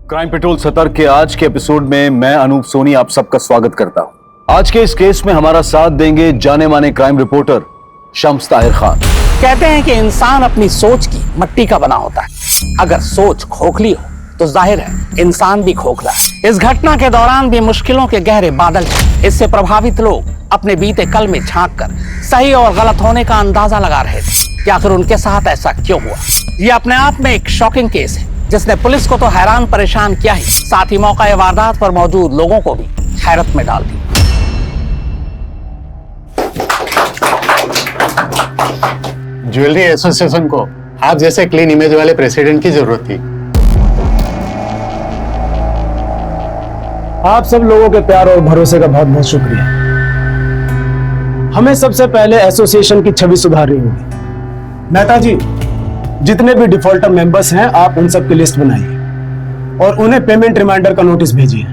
Crime petrol सतर्क के आज के एपिसोड में मैं अनूप सोनी आप सबका स्वागत करता हूं। आज के इस केस में हमारा साथ देंगे जाने माने क्राइम रिपोर्टर शम्स ताहिर खान। कहते हैं कि इंसान अपनी सोच की मट्टी का बना होता है। अगर सोच खोखली हो तो जाहिर है इंसान भी खोखला है। इस घटना के दौरान भी मुश्किलों के गहरे बादल छे। इससे प्रभावित लोग अपने बीते कल में झांक कर सही और गलत होने का अंदाजा लगा रहे थे कि आखिर उनके साथ ऐसा क्यों हुआ। ये अपने आप में एक शॉकिंग केस है जिसने पुलिस को तो हैरान परेशान किया ही, साथ ही मौका वारदात पर मौजूद लोगों को भी हैरत में डाल दी। ज्वेलरी एसोसिएशन को आप जैसे क्लीन इमेज वाले प्रेसिडेंट की जरूरत थी। आप सब लोगों के प्यार और भरोसे का बहुत बहुत शुक्रिया। हमें सबसे पहले एसोसिएशन की छवि सुधारनी होगी। मेहता जी, जितने भी डिफॉल्टर मेंबर्स हैं आप उन सब की लिस्ट बनाइए और उन्हें पेमेंट रिमाइंडर का नोटिस भेजिए।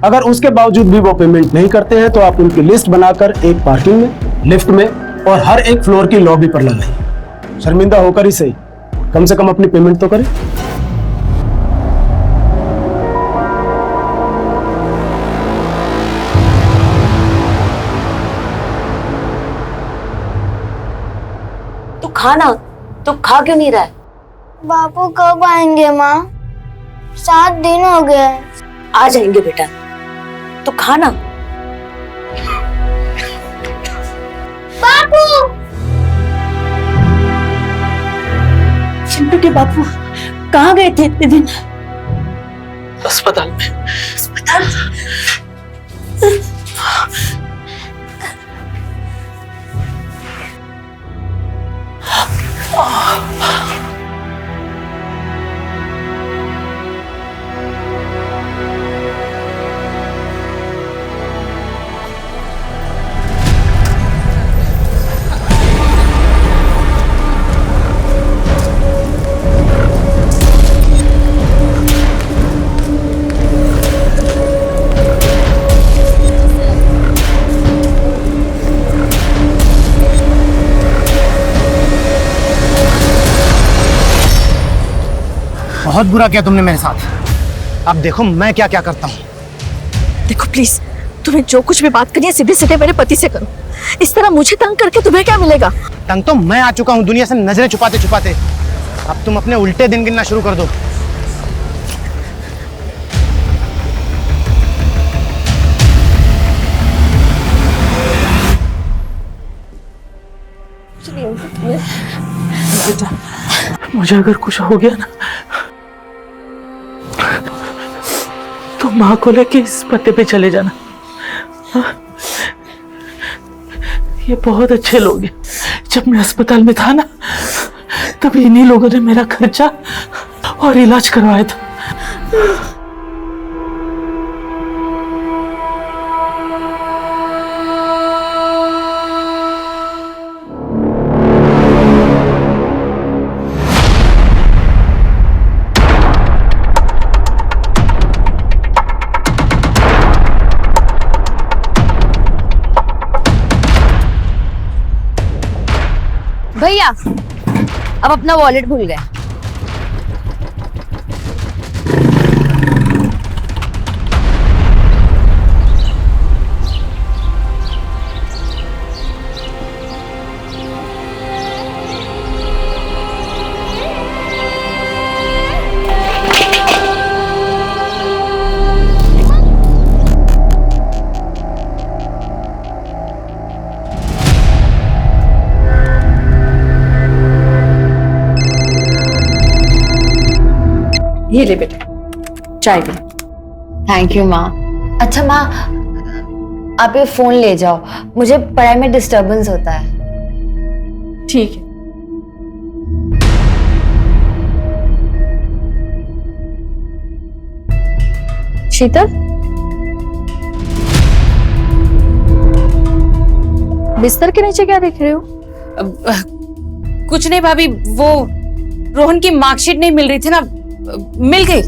अगर उसके बावजूद भी वो पेमेंट नहीं करते हैं तो आप उनकी लिस्ट बनाकर एक पार्किंग में, लिफ्ट में और हर एक फ्लोर की लॉबी पर लगाइए। शर्मिंदा होकर ही सही, कम से कम अपनी पेमेंट तो करें। तू खा क्यों नहीं रहा है? बापू कब आएंगे माँ? 7 दिन हो गए। आ जाएंगे बेटा, तो खाना। बापू! चिंटू के बापू कहाँ गए थे इतने दिन? अस्पताल में। अस्पताल? बहुत बुरा किया तुमने मेरे साथ। अब देखो मैं क्या क्या करता हूँ। देखो प्लीज, तुम्हें जो कुछ भी बात करनी है सीधे सीधे मेरे पति से करो। इस तरह मुझे तंग करके तुम्हें क्या मिलेगा? तंग तो मैं आ चुका हूँ दुनिया से नजरें छुपाते छुपाते। अब तुम अपने उल्टे दिन गिनना शुरू कर दो। बेटा, मुझे अगर कुछ हो गया ना तो माँ को लेके इस पते पे चले जाना। ये बहुत अच्छे लोग हैं। जब मैं अस्पताल में था ना तब इन्हीं लोगों ने मेरा खर्चा और इलाज करवाया था। भैया, अब अपना वॉलेट भूल गए। ये ले बेटे, चाय पी। थैंक यू माँ। अच्छा माँ, आप ये फोन ले जाओ, मुझे पढ़ाई में डिस्टरबेंस होता है। ठीक है। शीतल, बिस्तर के नीचे क्या देख रहे हो? कुछ नहीं भाभी, वो रोहन की मार्कशीट नहीं मिल रही थी ना, मिल गई।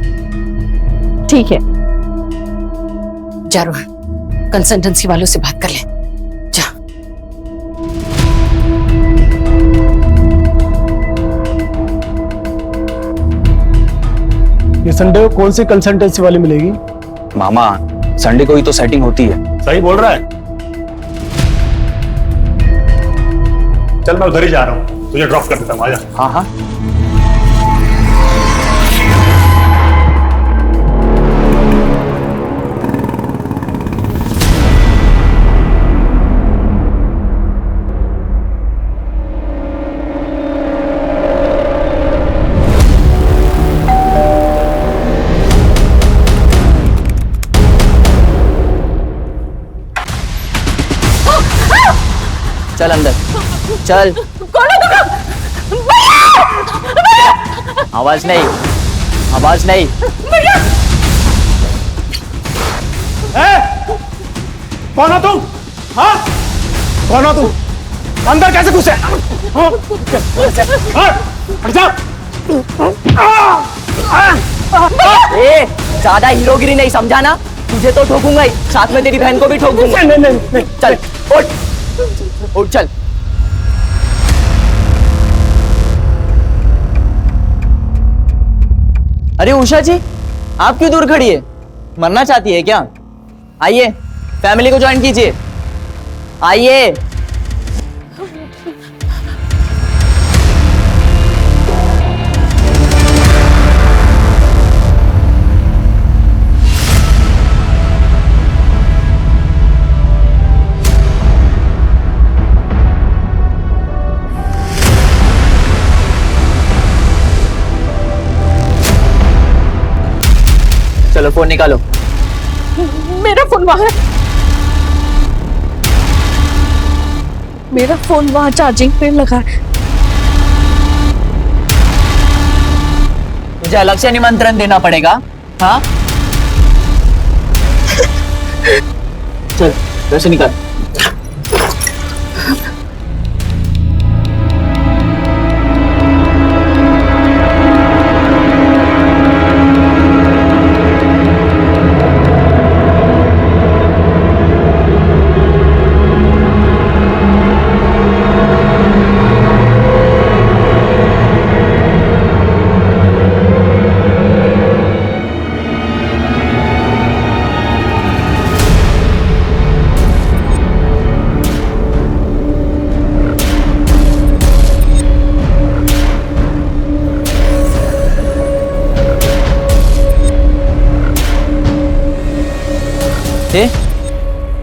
ठीक है, जा रोहन, कंसल्टेंसी वालों से बात कर ले। जा। ये संडे को कौन सी कंसल्टेंसी वाली मिलेगी? मामा संडे को ही तो सेटिंग होती है। सही बोल रहा है। चल मैं उधर ही जा रहा हूँ, तुझे ड्रॉप कर देता हूँ, आजा। हाँ हाँ। चल अंदर चल। आवाज नहीं, आवाज नहीं। कौन हो तुम? हाँ कौन हो तुम? अंदर कैसे घुसे? हट जाओ। ए ज्यादा हीरोगिरी नहीं समझा ना, तुझे तो ठोकूंगा ही, साथ में तेरी बहन को भी ठोक दूंगा। नहीं। चल उठ उठ चल। अरे उषा जी, आप क्यों दूर खड़ी है? मरना चाहती है क्या? आइए फैमिली को ज्वाइन कीजिए, आइए। चलो फोन निकालो। मेरा फोन वहां है। मेरा फोन वहां चार्जिंग पे लगा है। मुझे अलग से निमंत्रण देना पड़ेगा? हाँ चल वैसे निकाल।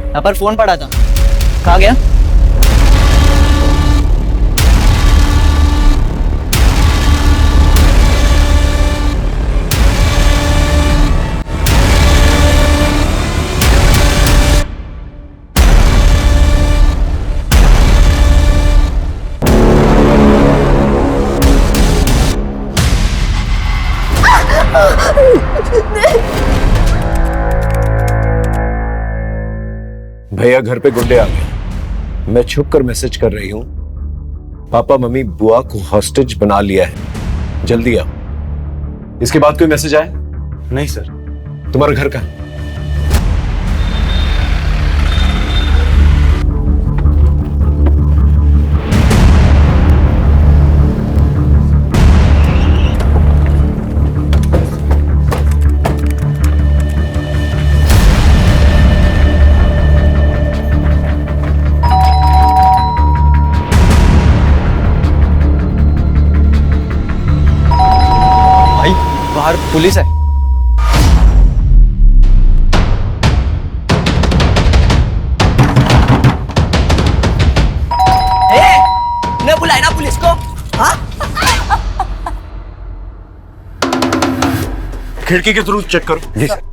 यहाँ पर फोन पड़ा था, कहाँ गया? भैया घर पे गुंडे आ गए। मैं छुप कर मैसेज कर रही हूं, पापा मम्मी बुआ को हॉस्टेज बना लिया है, जल्दी आओ। इसके बाद कोई मैसेज आया? नहीं सर। तुम्हारा घर कहाँ? बाहर पुलिस है। ने बुलाए ना पुलिस को? हाँ? खिड़की के थ्रू चेक करो। जी सर।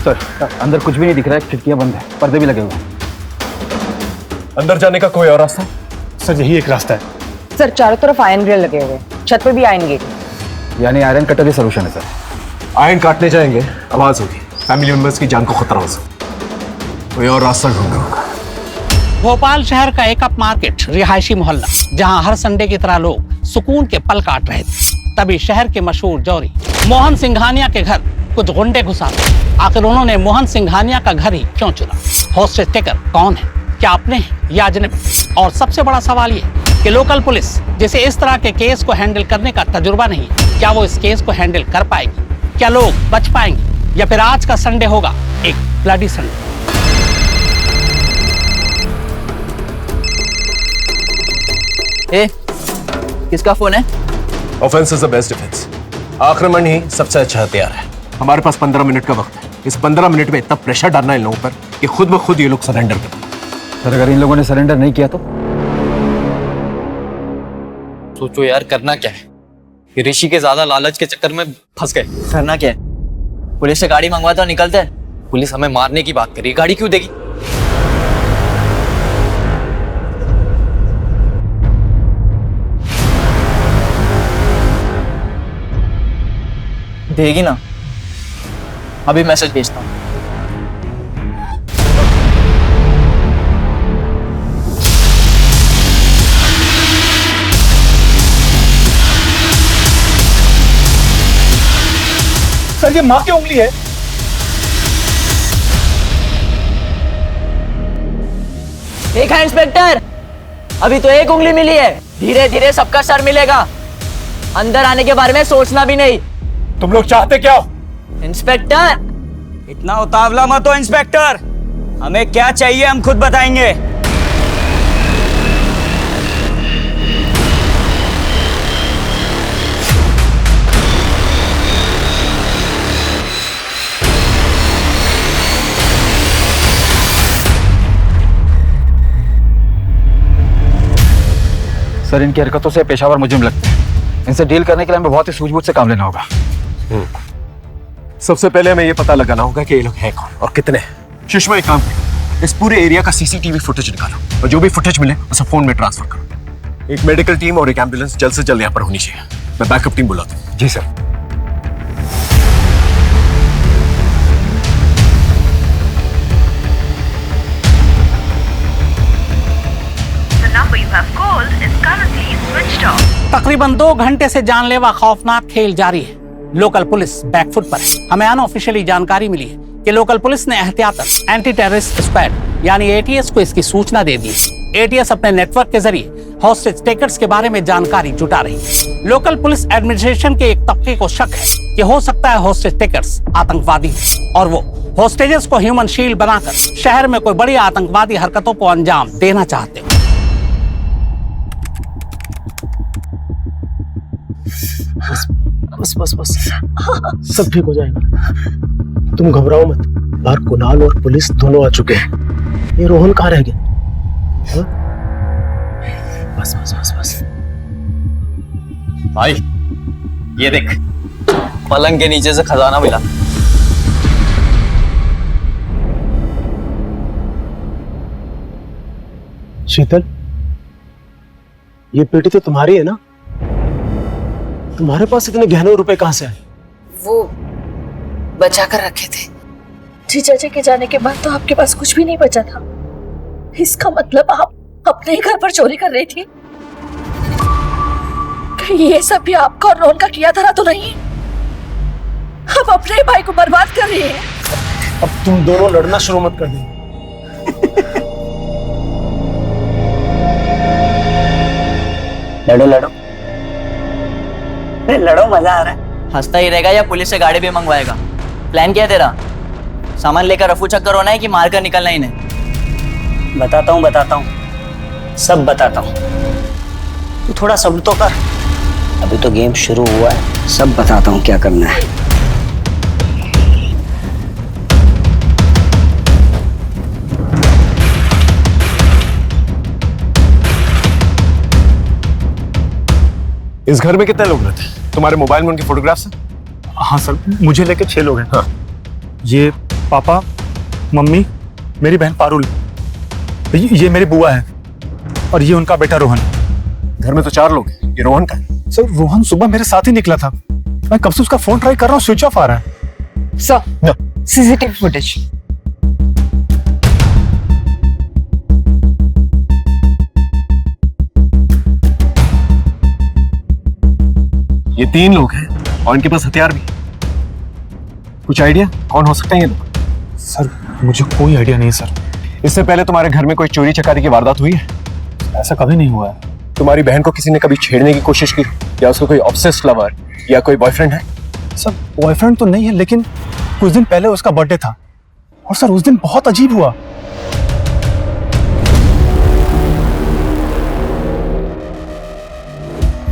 सर अंदर कुछ भी नहीं दिख रहा है, खिड़कियां बंद है, पर्दे भी लगे हुए हैं। अंदर जाने का कोई और रास्ता? सर यही एक रास्ता है। सर चारों तरफ आयरन ग्रिल लगे हुए, छत पे भी आयरन गेट। यानी आयरन कटर ही सोल्यूशन है सर। आयरन काटने जाएंगे, आवाज होगी, फैमिली मेंबर्स की जान को खतरा हो सकता, कोई और रास्ता ढूंढना होगा। भोपाल शहर का एक अप मार्केट रिहायशी मोहल्ला, जहां हर संडे की तरह लोग सुकून के पल काट रहे थे, तभी शहर के मशहूर जौहरी मोहन सिंघानिया के घर कुछ गुंडे घुस आते। आखिर उन्होंने मोहन सिंघानिया का घर ही क्यों चुना? हॉस्टेज टेकर कौन है? क्या अपने हैं या अजनबी? और सबसे बड़ा सवाल ये कि लोकल पुलिस जिसे इस तरह के केस को हैंडल करने का तजुर्बा नहीं है, क्या वो इस केस को हैंडल कर पाएगी? क्या लोग बच पाएंगे या फिर आज का संडे होगा एक ब्लडी संडे? ए, किसका फोन है? Offence is the best defence. आक्रमण ही सबसे अच्छा हथियार है। हमारे पास 15 मिनट का वक्त है। इस 15 मिनट में इतना प्रेशर डालना इन लोगों पर कि खुद ब खुद ये लोग सरेंडर कर दें। सर अगर इन लोगों ने सरेंडर नहीं किया तो? सोचो यार, करना क्या है? ये ऋषि के ज्यादा लालच के चक्कर में फंस गए। करना क्या है? पुलिस से गाड़ी मंगवाते और निकलते हैं। पुलिस हमें मारने की बात कर रही है, गाड़ी क्यों देगी? देगी ना। अभी मैसेज भेजता हूँ। सर ये माँ की उंगली है। देखा इंस्पेक्टर, अभी तो एक उंगली मिली है, धीरे धीरे सबका सर मिलेगा। अंदर आने के बारे में सोचना भी नहीं। तुम लोग चाहते क्या हो? इंस्पेक्टर, इतना उतावला मत हो इंस्पेक्टर। हमें क्या चाहिए हम खुद बताएंगे। सर इनकी हरकतों से पेशावर मुजरिम लगते हैं। इनसे डील करने के लिए हमें बहुत ही सूझबूझ से काम लेना होगा। सबसे पहले हमें ये पता लगाना होगा कि ये लोग हैं कौन और कितने हैं। सुषमा एक काम करो, इस पूरे एरिया का सीसीटीवी फुटेज निकालो और जो भी फुटेज मिले उसे फोन में ट्रांसफर करो। एक मेडिकल टीम और एक एम्बुलेंस जल्द से जल्द यहाँ पर होनी चाहिए। मैं बैकअप टीम बुलाता हूँ। जी सर। तकरीबन 2 घंटे से जानलेवा खौफनाक खेल जारी है। लोकल पुलिस बैकफुट पर है। हमें अनऑफिशियली जानकारी मिली है कि लोकल पुलिस ने एहतियातन एंटी टेररिस्ट स्क्वाड यानी एटीएस को इसकी सूचना दे दी है। एटीएस अपने नेटवर्क के जरिए हॉस्टेज टेकर्स के बारे में जानकारी जुटा रही है। लोकल पुलिस एडमिनिस्ट्रेशन के एक तबके को शक है कि हो सकता है हॉस्टेज टेकर्स आतंकवादी हो और वो हॉस्टेजेस को ह्यूमन शील्ड बनाकर शहर में कोई बड़ी आतंकवादी हरकतों को अंजाम देना चाहते हो। बस बस बस सब ठीक हो जाएगा। तुम घबराओ मत। बाहर कुणाल और पुलिस दोनों आ चुके हैं। ये रोहन कहाँ रह गया? हाँ? बस बस बस बस। भाई ये देख, पलंग के नीचे से खजाना मिला। शीतल, ये पेटी तो तुम्हारी है ना? तुम्हारे पास इतने गहने रुपए कहाँ से आए? वो बचा कर रखे थे। जीजा जी के जाने के बाद तो आपके पास कुछ भी नहीं बचा था। इसका मतलब आप अपने ही घर पर चोरी कर रही थी? कहीं ये सब भी आपका और रोहन का किया धरा तो नहीं? अब अपने भाई को बर्बाद कर रही है। अब तुम दोनों लड़ना शुरू मत कर देना। लड़ो लड़ो लड़ो, मजा आ रहा है। हंसता ही रहेगा या पुलिस से गाड़ी भी मंगवाएगा? प्लान क्या है तेरा? सामान लेकर रफू चक्कर होना है कि मारकर निकलना ही नहीं? बताता हूँ, सब बताता हूँ। तू थोड़ा सब्र तो कर, अभी तो गेम शुरू हुआ है। सब बताता हूँ क्या करना है। इस घर में कितने लोग रहते हैं? तुम्हारे मोबाइल में उनकी फोटोग्राफ्स हैं? हाँ सर, मुझे लेके 6 लोग हैं। हाँ। ये पापा, मम्मी, मेरी बहन पारुल, ये मेरी बुआ है और ये उनका बेटा रोहन। घर में तो 4 लोग हैं। ये रोहन का है? सर रोहन सुबह मेरे साथ ही निकला था। मैं कब से उसका फोन ट्राई कर रहा हूँ, स्विच ऑफ आ रहा है। Sir CCTV footage. ये 3 लोग हैं और इनके पास हथियार भी। कुछ आइडिया कौन हो सकते हैं ये लोग? सर मुझे कोई आइडिया नहीं है सर। इससे पहले तुम्हारे घर में कोई चोरी चकारी की वारदात हुई है? ऐसा कभी नहीं हुआ है। तुम्हारी बहन को किसी ने कभी छेड़ने की कोशिश की, या उसको कोई ऑब्सेस्ड लवर या कोई बॉयफ्रेंड है? सर बॉयफ्रेंड तो नहीं है, लेकिन कुछ दिन पहले उसका बर्थडे था और सर उस दिन बहुत अजीब हुआ।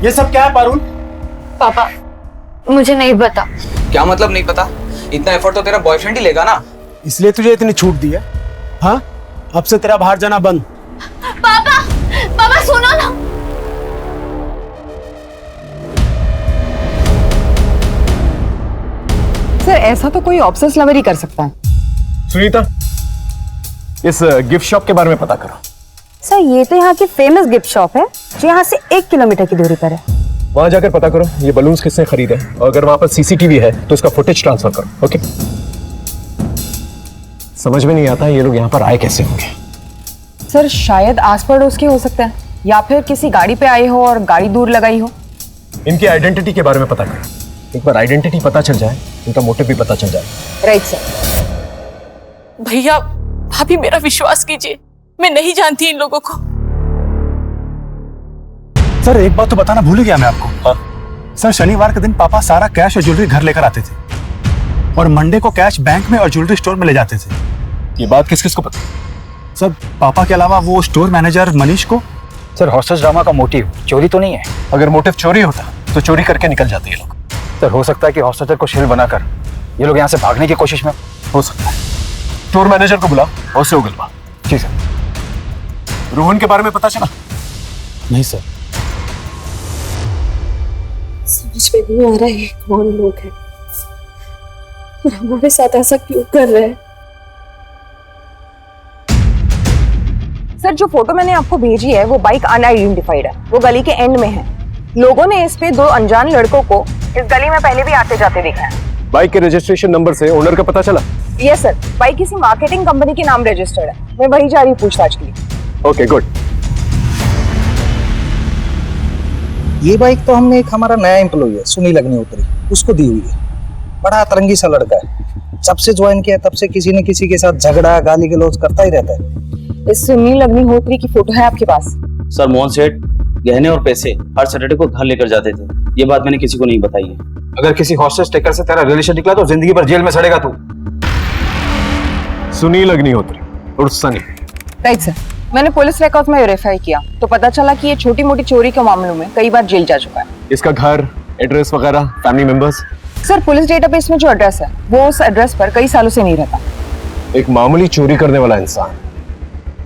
ये सब क्या है पारुल? पापा मुझे नहीं पता। क्या मतलब नहीं पता? इतना एफर्ट तो तेरा बॉयफ्रेंड ही लेगा ना। इसलिए तुझे इतनी छूट दी है? हाँ, अब से तेरा बाहर जाना बंद। पापा पापा सुनो ना। सर ऐसा तो कोई ऑब्सेस लवर ही कर सकता है। सुनीता, इस गिफ्ट शॉप के बारे में पता करो। सर ये तो यहाँ की फेमस गिफ्ट शॉप है जो यहाँ से 1 किलोमीटर की दूरी पर है। वहां जाकर पता करो ये बलून्स किसने खरीदे, और अगर वहां पर सीसीटीवी है तो उसका फुटेज ट्रांसफर करो। ओके? समझ में नहीं आता ये लोग यहाँ पर आए कैसे होंगे। सर शायद आस पड़ोस के हो सकते हैं, या फिर किसी गाड़ी पे आए हो और गाड़ी दूर लगाई हो। इनकी आइडेंटिटी के बारे में पता करो। एक बार आइडेंटिटी पता चल जाए, इनका मोटिव भी पता चल जाए। Right sir. भैया भाभी मेरा विश्वास कीजिए, मैं नहीं जानती इन लोगों को। सर एक बात तो बताना भूल गया मैं आपको। हाँ? सर शनिवार के दिन पापा सारा कैश और ज्वेलरी घर लेकर आते थे और मंडे को कैश बैंक में और ज्वेलरी स्टोर में ले जाते थे। ये बात किस किस को पता? सर पापा के अलावा वो स्टोर मैनेजर मनीष को। सर हॉस्टेज ड्रामा का मोटिव चोरी तो नहीं है? अगर मोटिव चोरी होता तो चोरी करके निकल जाते ये लोग। सर हो सकता है कि हॉस्टेजर को शेर बनाकर ये लोग यहाँ से भागने की कोशिश में। हो सकता है। स्टोर मैनेजर को बुलाओ और उसे उगलवा। ठीक है। रोहन के बारे में पता चला? नहीं सर। समझ में नहीं आ रहा है कौन लोग हैं और हमारे साथ ऐसा क्यों कर रहे हैं। सर जो फोटो मैंने आपको भेजी है वो बाइक अनआइडेंटिफाइड है, वो गली के एंड में है। लोगों ने इस पे 2 अनजान लड़कों को इस गली में पहले भी आते जाते देखा है। बाइक के रजिस्ट्रेशन नंबर से ओनर का पता चला? यस सर, बाइक किसी मार्केटिंग कंपनी के नाम रजिस्टर्ड है। मैं वही जा रही हूँ पूछताछ के लिए। Okay good. ये बाइक तो हमने एक हमारा नया एम्प्लॉय है सुनील अग्निहोत्री, उसको दी हुई है। बड़ा अतरंगी सा लड़का है, जब से ज्वाइन किया तब से किसी न किसी के साथ झगड़ा गाली गलौज करता ही रहता है। इस सुनील अग्निहोत्री की फोटो है आपके पास? सर मोहन सेठ गहने और पैसे हर सैटरडे को घर लेकर जाते थे, ये बात मैंने किसी को नहीं बताई है। अगर किसी हॉस्टेज टेकर से तेरा रिलेशन निकला तो जिंदगी भर जेल में सड़ेगा तू। सुनील अग्निहोत्री उर्फ सनी। राइट सर, मैंने पुलिस रिकॉर्ड में वेरीफाई किया तो पता चला कि ये छोटी मोटी चोरी के मामलों में कई बार जेल जा चुका है। इसका घर, एड्रेस वगैरह, family members? Sir police database में जो एड्रेस है वो उस एड्रेस पर कई सालों से नहीं रहता। एक मामूली चोरी करने वाला इंसान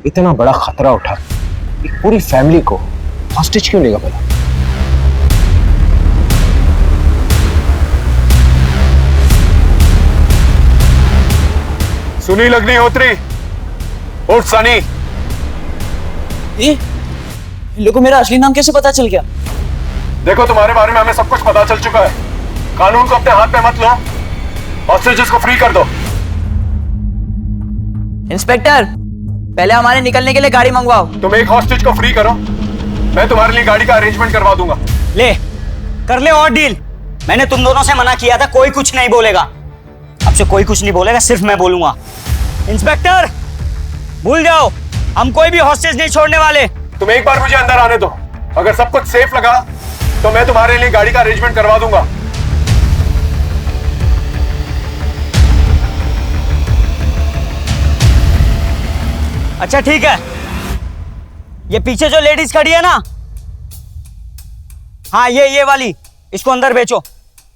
इतना बड़ा खतरा उठा, एक पूरी फैमिली को हॉस्टेज क्यों लेगा भला? सुनील अग्निहोत्री उर्फ सनी। ये इन लोगों को मेरा असली नाम कैसे पता चल गया? देखो तुम्हारे बारे में हमें सब कुछ पता चल चुका है। कानून को अपने हाथ में मत लो, हॉस्टेजेस को फ्री कर दो। इंस्पेक्टर पहले हमारे निकलने के लिए गाड़ी मंगवाओ। तुम एक हॉस्टेज को फ्री करो, मैं तुम्हारे लिए गाड़ी का अरेंजमेंट करवा दूंगा। ले कर ले और डील। मैंने तुम दोनों से मना किया था, कोई कुछ नहीं बोलेगा। अब से कोई कुछ नहीं बोलेगा, सिर्फ मैं बोलूंगा। इंस्पेक्टर भूल जाओ, हम कोई भी हॉस्टेज नहीं छोड़ने वाले। तुम एक बार मुझे अंदर आने दो, अगर सब कुछ सेफ लगा तो मैं तुम्हारे लिए गाड़ी का अरेंजमेंट करवा दूंगा। अच्छा ठीक है, ये पीछे जो लेडीज खड़ी है ना, हाँ ये वाली, इसको अंदर बेचो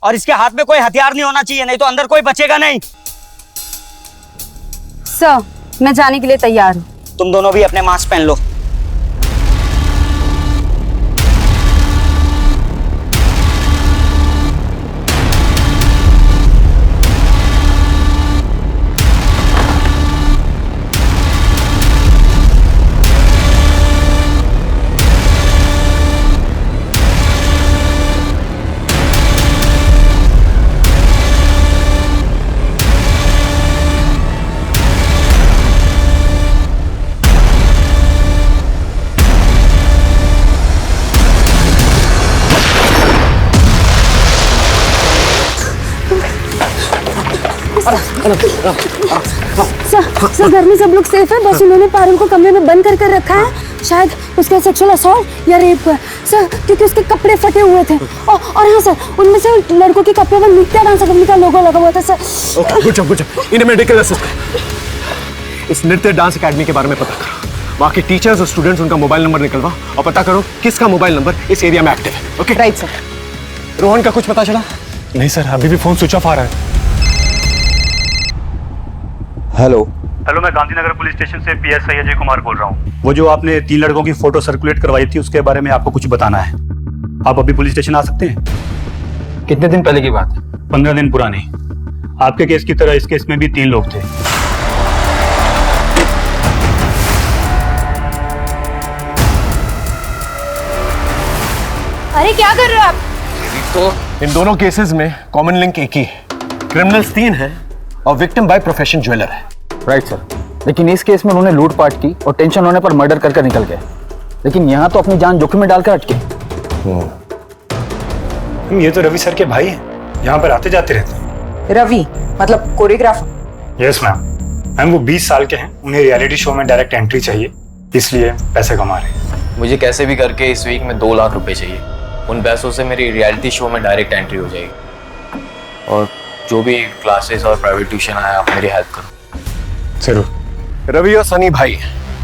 और इसके हाथ में कोई हथियार नहीं होना चाहिए, नहीं तो अंदर कोई बचेगा नहीं। सर मैं जाने के लिए तैयार हूँ। तुम दोनों भी अपने मास्क पहन लो। सर घर में सब लोग सेफ है, बस उन्होंने पारुल को कमरे में बंद कर रखा है। शायद उसका सेक्सुअल असॉल्ट या रेप हुआ है सर, क्योंकि उसके कपड़े फटे हुए थे। और हाँ सर, उनमें से लड़कों के कपड़े पर नृत्य डांस अकेडमी का लोगो लगा हुआ था सर। Okay, good job. इन्हें मेडिकल असिस्टेंट इस नृत्य डांस एकेडमी के बारे में पता करो। वहाँ के टीचर्स और स्टूडेंट्स, उनका मोबाइल नंबर निकलवा और पता करो किसका मोबाइल नंबर इस एरिया में एक्टिव है। Okay right sir. रोहन का कुछ पता चला? नहीं सर, अभी भी फोन स्विच ऑफ आ रहा है। हेलो हेलो, मैं गांधीनगर पुलिस स्टेशन से पीएसआई अजय कुमार बोल रहा हूँ। वो जो आपने 3 लड़कों की फोटो सर्कुलेट करवाई थी, उसके बारे में आपको कुछ बताना है। आप अभी पुलिस स्टेशन आ सकते हैं? कितने दिन पहले की बात है? 15 दिन पुरानी। आपके केस की तरह इस केस में भी 3 लोग थे। अरे क्या कर रहे हो आप? तो इन दोनों केसेस में कॉमन लिंक एक ही है। क्रिमिनल्स 3 हैं और विक्टिम बाय प्रोफेशन ज्वेलर है। राइट सर, लेकिन इस केस में उन्होंने लूटपाट की और टेंशन होने पर मर्डर करके निकल गए। लेकिन यहाँ तो अपनी जान जोखिम में डालकर अटके। ये तो रवि सर के भाई हैं, यहाँ पर आते जाते रहते हैं। रवि मतलब कोरियोग्राफर? यस मैम, वो 20 साल के हैं। उन्हें रियलिटी शो में डायरेक्ट एंट्री चाहिए, इसलिए पैसे कमा रहे हैं। मुझे कैसे भी करके इस वीक में 2 लाख रुपए चाहिए। उन पैसों से मेरी रियलिटी शो में डायरेक्ट एंट्री हो जाएगी। और जो भी क्लासेस और प्राइवेट ट्यूशन आया, आप मेरी हेल्प करो। जरूर। रवि और सनी भाई,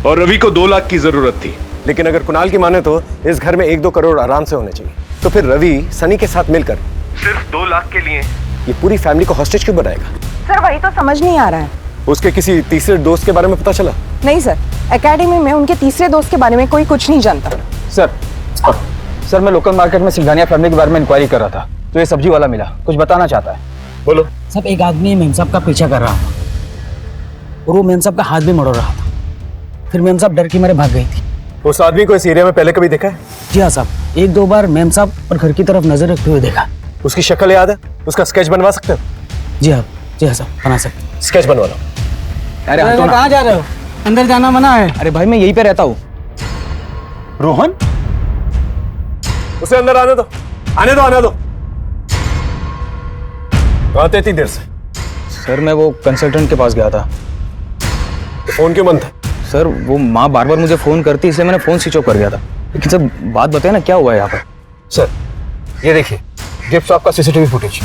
और रवि को 2 लाख की जरूरत थी, लेकिन अगर कुणाल की माने तो इस घर में 1-2 करोड़ आराम से होने चाहिए। तो फिर रवि सनी के साथ मिलकर सिर्फ 2 लाख के लिए ये पूरी फैमिली को हॉस्टेज क्यों बनाएगा? सर वही तो समझ नहीं आ रहा है। उसके किसी तीसरे दोस्त के बारे में पता चला? नहीं सर, एकेडमी में उनके तीसरे दोस्त के बारे में कोई कुछ नहीं जानता। सर मैं लोकल मार्केट में सिंघानिया फैमिली के बारे में इंक्वायरी कर रहा था, तो ये सब्जी वाला मिला, कुछ बताना चाहता है। बोलो। सब एक आदमी मेम साहब का पीछा कर रहा था और वो मेम साहब का हाथ भी मरोड़ रहा था। फिर मेम साहब डर के मारे भाग गई थी। उस आदमी को इस एरिया में पहले कभी देखा है? जी हाँ साहब, 1-2 बार मेम साहब और घर की तरफ नजर रखते हुए देखा। उसकी शक्ल याद है? उसका स्केच बनवा सकते हो? जी हाँ साहब, बना सकते। स्केच बनवा लो। अरे कहाँ जा रहे हो? अंदर जाना मना है। अरे भाई मैं यहीं पे रहता हूँ। रोहन, उसे अंदर आने दो, आने दो। कहाँ थे इतनी देर से? सर मैं वो कंसल्टेंट के पास गया था। तो फोन क्यों बंद था? सर वो माँ बार बार मुझे फोन करती, इसलिए मैंने फोन स्विच ऑफ कर गया था। लेकिन सर बात बताए ना, क्या हुआ है यहाँ पर? सर ये देखिए, गिफ्ट शॉप का सीसीटीवी फुटेज।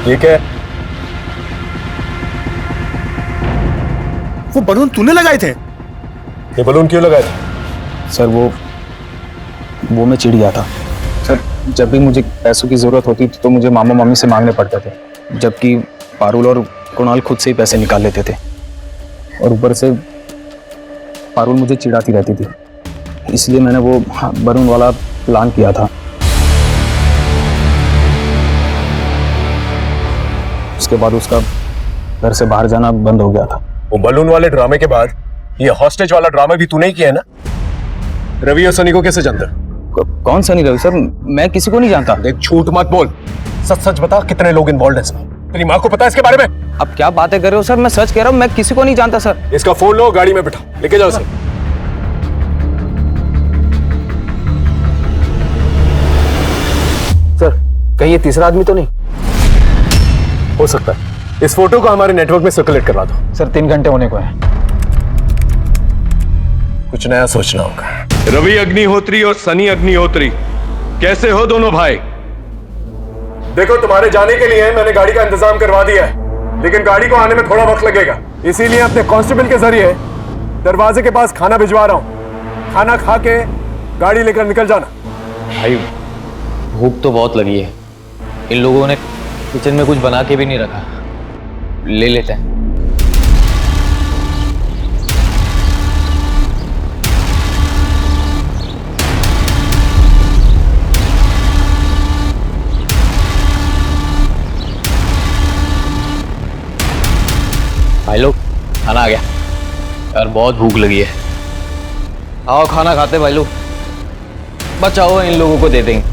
ये क्या है? वो बलून तूने लगाए थे? ये बलून क्यों लगाए थे? सर वो मैं चिढ़ गया था। सर जब भी मुझे पैसों की जरूरत होती थी तो मुझे मामा मामी से मांगने पड़ते थे, जबकि पारुल और कुणाल खुद से ही पैसे निकाल लेते थे। और ऊपर से पारुल मुझे चिढ़ाती रहती थी, इसलिए मैंने वो बलून वाला प्लान किया था। उसके बाद उसका घर से बाहर जाना बंद हो गया था। वो बलून वाले ड्रामे के बाद ये हॉस्टेज वाला ड्रामा भी तूने ही किया है ना? रवि और सनी को कैसे जानता? कौन सनी? रवि सर मैं किसी को नहीं जानता। देख झूठ मत बोल, सच सच बता, कितने लोग इन्वॉल्व हैं इसमें? तेरी माँ को पता है इसके बारे में? अब क्या बातें कर रहे हो सर, मैं सच कह रहा हूँ, मैं किसी को नहीं जानता सर। इसका फोन लो, गाड़ी में बिठाओ, लेके जाओ सर। सर कहीं ये तीसरा आदमी तो नहीं? हो सकता है। इस फोटो को हमारे नेटवर्क में सर्कुलेट करवा दो। सर 3 घंटे होने को है, कुछ नया सोचना होगा। रवि अग्निहोत्री और सनी अग्निहोत्री, कैसे हो दोनों भाई? देखो तुम्हारे जाने के लिए मैंने गाड़ी का इंतजाम करवा दिया है, लेकिन गाड़ी को आने में थोड़ा वक्त लगेगा, इसीलिए अपने कांस्टेबल के जरिए दरवाजे के पास खाना भिजवा रहा हूँ। खाना खा के गाड़ी लेकर निकल जाना। भाई भूख तो बहुत लगी है, इन लोगों ने किचन में कुछ बना के भी नहीं रखा, ले लेते हैं। भाई लोग खाना आ गया यार, बहुत भूख लगी है। आओ खाना खाते भाई लोग, बचाओ इन लोगों को दे देंगे।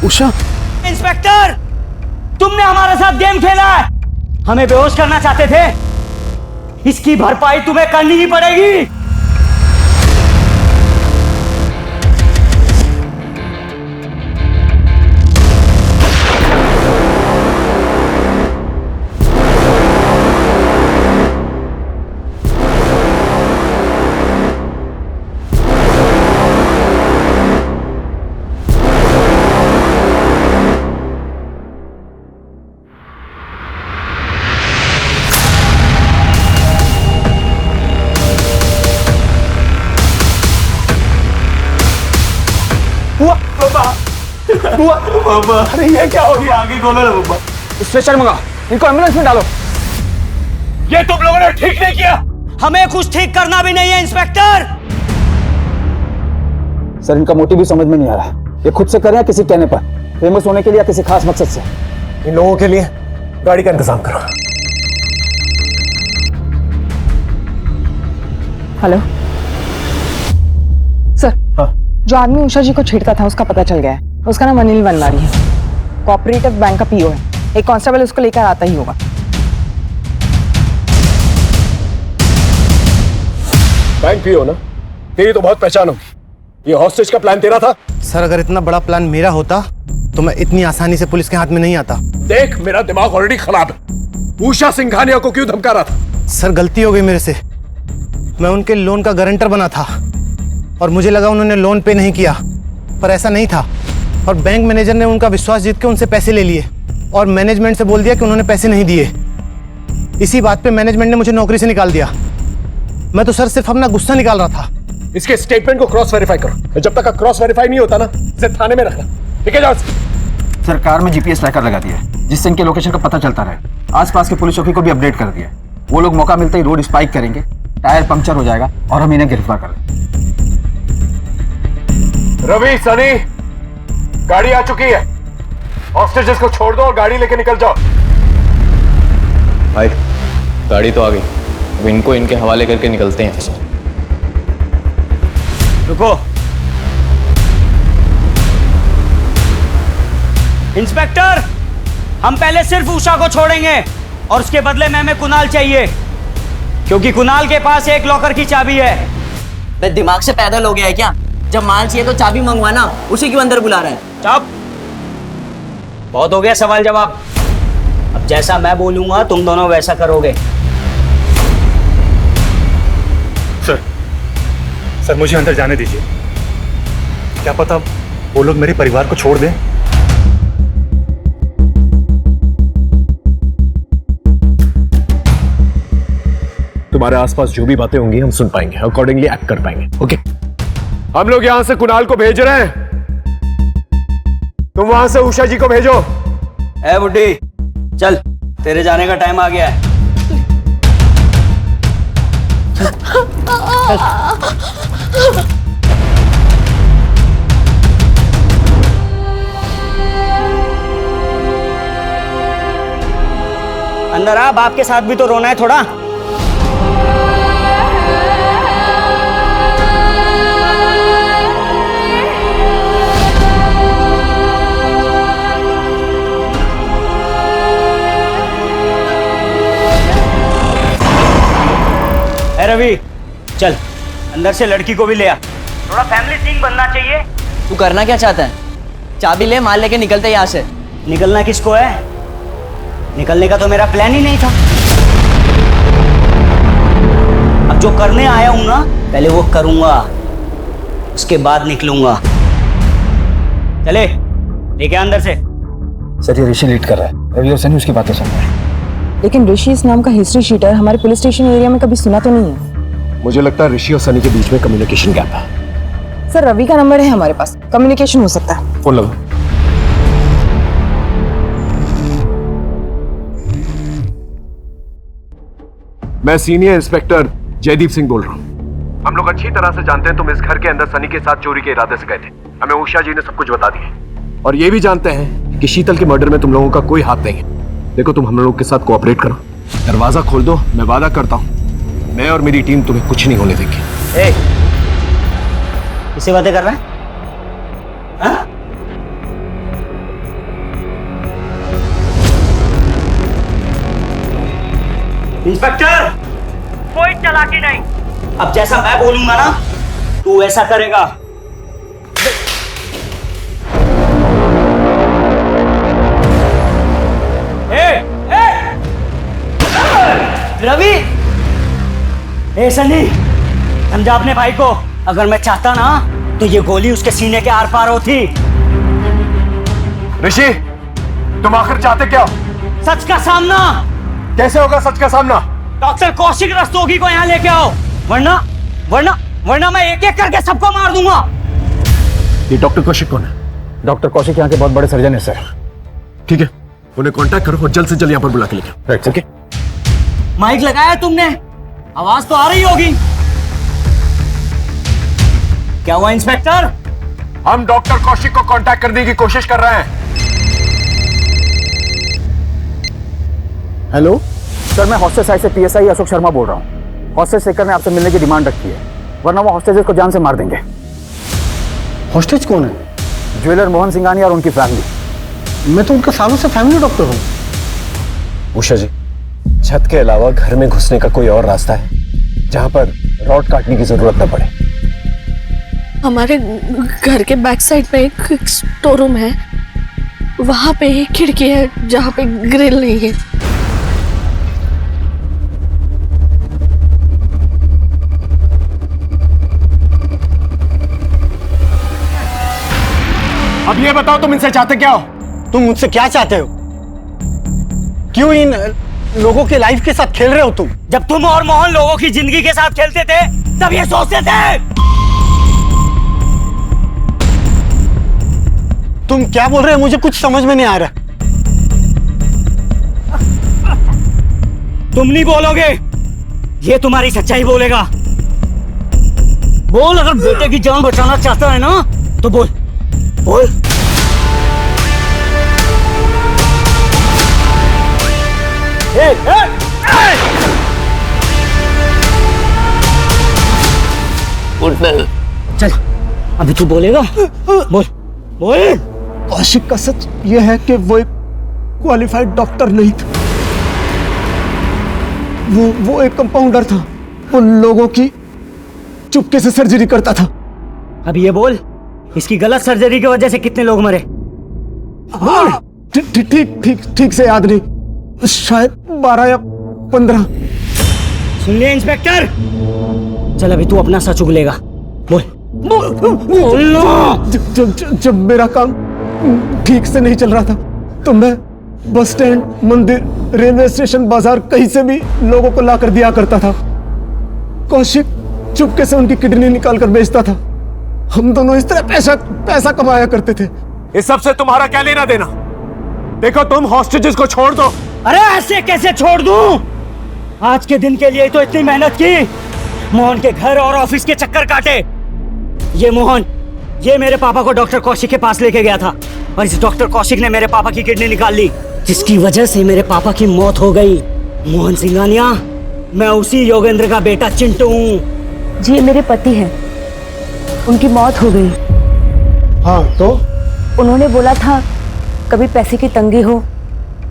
उषा, इंस्पेक्टर तुमने हमारे साथ गेम खेला है, हमें बेहोश करना चाहते थे। इसकी भरपाई तुम्हें करनी ही पड़ेगी। बुआ, अरे ये क्या हो गया? आगे खोलो ना बुआ। स्ट्रेचर मंगा, इनको एम्बुलेंस में डालो। ये तुम लोगों ने ठीक नहीं किया। हमें कुछ ठीक करना भी नहीं है इंस्पेक्टर। सर इनका मोटिव भी समझ में नहीं आ रहा। ये खुद से कर रहे हैं किसी कहने पर, फेमस होने के लिए या किसी खास मकसद से? इन लोगों के लिए गाड़ी का इंतजाम करो। हेलो सर, जो आदमी उषा जी को छेड़ता था उसका पता चल गया है। उसका नाम अनिल वनवारी है, कोऑपरेटिव बैंक का पीओ है। एक कांस्टेबल उसको लेकर आता ही होगा। बैंक पीओ ना? तेरी तो बहुत पहचान होगी। ये हॉस्टेज का प्लान तेरा था? सर अगर इतना बड़ा प्लान मेरा होता तो मैं इतनी आसानी से पुलिस के हाथ में नहीं आता। देख मेरा दिमाग ऑलरेडी खराब है। उषा सिंघानिया को क्यों धमका रहा था? सर गलती हो गई मेरे से। मैं उनके लोन का गारंटर बना था और मुझे लगा उन्होंने लोन पे नहीं किया, पर ऐसा नहीं था। और बैंक मैनेजर ने उनका विश्वास जीत के उनसे पैसे ले लिए और मैनेजमेंट से बोल दिया कि उन्होंने पैसे नहीं दिए। इसी बात पे मैनेजमेंट ने मुझे नौकरी से निकाल दिया। मैं तो सर सिर्फ अपना गुस्सा निकाल रहा था। इसके स्टेटमेंट को क्रॉस वेरीफाई करो। जब तक क्रॉस वेरीफाई नहीं होता ना, इसे थाने में रखना। ठीक है जाओ। सरकार में जीपीएस ट्रैकर लगा दिया है जिससे इनके लोकेशन का पता चलता रहे। आसपास के पुलिस चौकी को भी अपडेट कर दिया है। वो लोग मौका मिलते ही रोड स्पाइक करेंगे, टायर पंक्चर हो जाएगा और हम इन्हें गिरफ्तार कर लेंगे। रवि, सनी, गाड़ी आ चुकी है। हॉस्टेजेस को छोड़ दो और गाड़ी लेके निकल जाओ। भाई गाड़ी तो आ गई, अब इनको इनके हवाले करके निकलते हैं। रुको इंस्पेक्टर, हम पहले सिर्फ उषा को छोड़ेंगे और उसके बदले में हमें कुणाल चाहिए, क्योंकि कुणाल के पास एक लॉकर की चाबी है। मैं दिमाग से पैदल हो गया है क्या? जब माल चाहिए तो चाबी मंगवाना, उसी क्यों अंदर बुला रहा है? चुप, बहुत हो गया सवाल जवाब। अब जैसा मैं बोलूंगा तुम दोनों वैसा करोगे। सर मुझे अंदर जाने दीजिए। क्या पता वो लोग मेरे परिवार को छोड़ दें। तुम्हारे आसपास जो भी बातें होंगी हम सुन पाएंगे, अकॉर्डिंगली एक्ट कर पाएंगे। ओके, हम लोग यहां से कुणाल को भेज रहे हैं, तुम वहां से उषा जी को भेजो। ए बुड्ढी, चल तेरे जाने का टाइम आ गया है। अंदर आ, बाप के साथ भी तो रोना है थोड़ा। रवि चल अंदर से लड़की को भी ले आ, थोड़ा फैमिली सीन बनना चाहिए। तू करना क्या चाहता है? चाबी ले, माल लेके निकलते यहाँ से। निकलना किसको है? निकलने का तो मेरा प्लान ही नहीं था। अब जो करने आया हूं ना, पहले वो करूंगा, उसके बाद निकलूंगा। चले लेके अंदर से। सर ये ऋषि लीड कर रहा है, रवि और सनी उसकी बातें सुन रहे हैं। लेकिन ऋषि इस नाम का हिस्ट्री शीटर हमारे पुलिस स्टेशन एरिया में कभी सुना तो नहीं है। मुझे लगता है ऋषि और सनी के बीच में कम्युनिकेशन गैप है। सर रवि का नंबर है हमारे पास, कम्युनिकेशन हो सकता है। फोन लगाओ। मैं सीनियर इंस्पेक्टर जयदीप सिंह बोल रहा हूँ। हम लोग अच्छी तरह से जानते हैं तुम इस घर के अंदर सनी के साथ चोरी के इरादे से गए थे। हमें उषा जी ने सब कुछ बता दिया और ये भी जानते हैं कि शीतल के मर्डर में तुम लोगों का कोई हाथ नहीं है। देखो तुम हम लोगों के साथ कोऑपरेट करो, दरवाजा खोल दो, मैं वादा करता हूँ मैं और मेरी टीम तुम्हें कुछ नहीं होने देंगे। किससे बातें कर रहा है? हाँ? इंस्पेक्टर, चालाकी नहीं। अब जैसा मैं बोलूंगा ना तू ऐसा करेगा। रवि, ए सनी, समझा अपने भाई को। अगर मैं चाहता ना तो ये गोली उसके सीने के आर पार होती। ऋषि, तुम आखिर चाहते क्या? सच का सामना। कैसे होगा सच का सामना? डॉक्टर कौशिक रस्तोगी को यहाँ लेके आओ, वरना वरना वरना मैं एक एक करके सबको मार दूंगा। ये डॉक्टर कौशिक कौन है? डॉक्टर कौशिक यहाँ के बहुत बड़े सर्जन है सर। ठीक है, उन्हें कांटेक्ट करो और जल्द से जल्द यहाँ पर बुला के लेके आओ। Right, okay. माइक लगाया है तुमने? आवाज तो आ रही होगी। क्या हुआ इंस्पेक्टर? हम डॉक्टर कौशिक को कांटेक्ट करने की कोशिश कर रहे हैं। हेलो सर, मैं हॉस्टेज साइड से PSI अशोक शर्मा बोल रहा हूँ। हॉस्टेज शेखर ने आपसे मिलने की डिमांड रखी है, वरना वो हॉस्टेजेस को जान से मार देंगे। हॉस्टेज कौन है? ज्वेलर मोहन सिंघानिया और उनकी फैमिली। मैं तो उनका सालों से फैमिली डॉक्टर हूँ। उषा जी, छत के अलावा घर में घुसने का कोई और रास्ता है जहां पर रॉड काटने की जरूरत न पड़े? हमारे घर के बैक साइड पे एक स्टोर रूम है, वहां पे एक खिड़की है जहां पे ग्रिल नहीं है। अब ये बताओ, तुम इनसे चाहते क्या हो? तुम मुझसे क्या चाहते हो? क्यों इन लोगों के लाइफ के साथ खेल रहे हो तुम? जब तुम और मोहन लोगों की जिंदगी के साथ खेलते थे तब ये सोचते थे। तुम क्या बोल रहे हो? मुझे कुछ समझ में नहीं आ रहा। तुम नहीं बोलोगे, ये तुम्हारी सच्चाई बोलेगा। बोल, अगर बेटे की जान बचाना चाहता है ना तो बोल बोल। चल, अभी तू बोलेगा? बोल बोल। कौशिक का सच यह है कि वो एक क्वालिफाइड डॉक्टर नहीं था। वो एक कंपाउंडर था। वो लोगों की चुपके से सर्जरी करता था। अब ये बोल, इसकी गलत सर्जरी की वजह से कितने लोग मरे? ठीक से याद नहीं, शायद 12 या 15। सुन लिया इंस्पेक्टर? चल अभी तू अपना सच उगलेगा। बोल बोल। जब मेरा काम ठीक से नहीं चल रहा था तो मैं बस स्टैंड, मंदिर, रेलवे स्टेशन, बाजार, कहीं से भी लोगों को लाकर दिया करता था। कौशिक चुपके से उनकी किडनी निकाल कर बेचता था। हम दोनों इस तरह पैसा कमाया करते थे। इस सब से तुम्हारा क्या लेना देना? देखो, तुम हॉस्टेजेस को छोड़ दो। अरे ऐसे कैसे छोड़ दूं? आज के दिन के लिए तो इतनी मेहनत की, मोहन के घर और ऑफिस के चक्कर काटे। ये मोहन, ये मेरे पापा को डॉक्टर कौशिक के पास लेके गया था और इस डॉक्टर कौशिक ने मेरे पापा की किडनी निकाल ली, जिसकी वजह से मेरे पापा की मौत हो गई। मोहन सिंघानिया, मैं उसी योगेंद्र का बेटा चिंटू हूँ। जी, मेरे पति हैं, उनकी मौत हो गई। हाँ तो? उन्होंने बोला था कभी पैसे की तंगी हो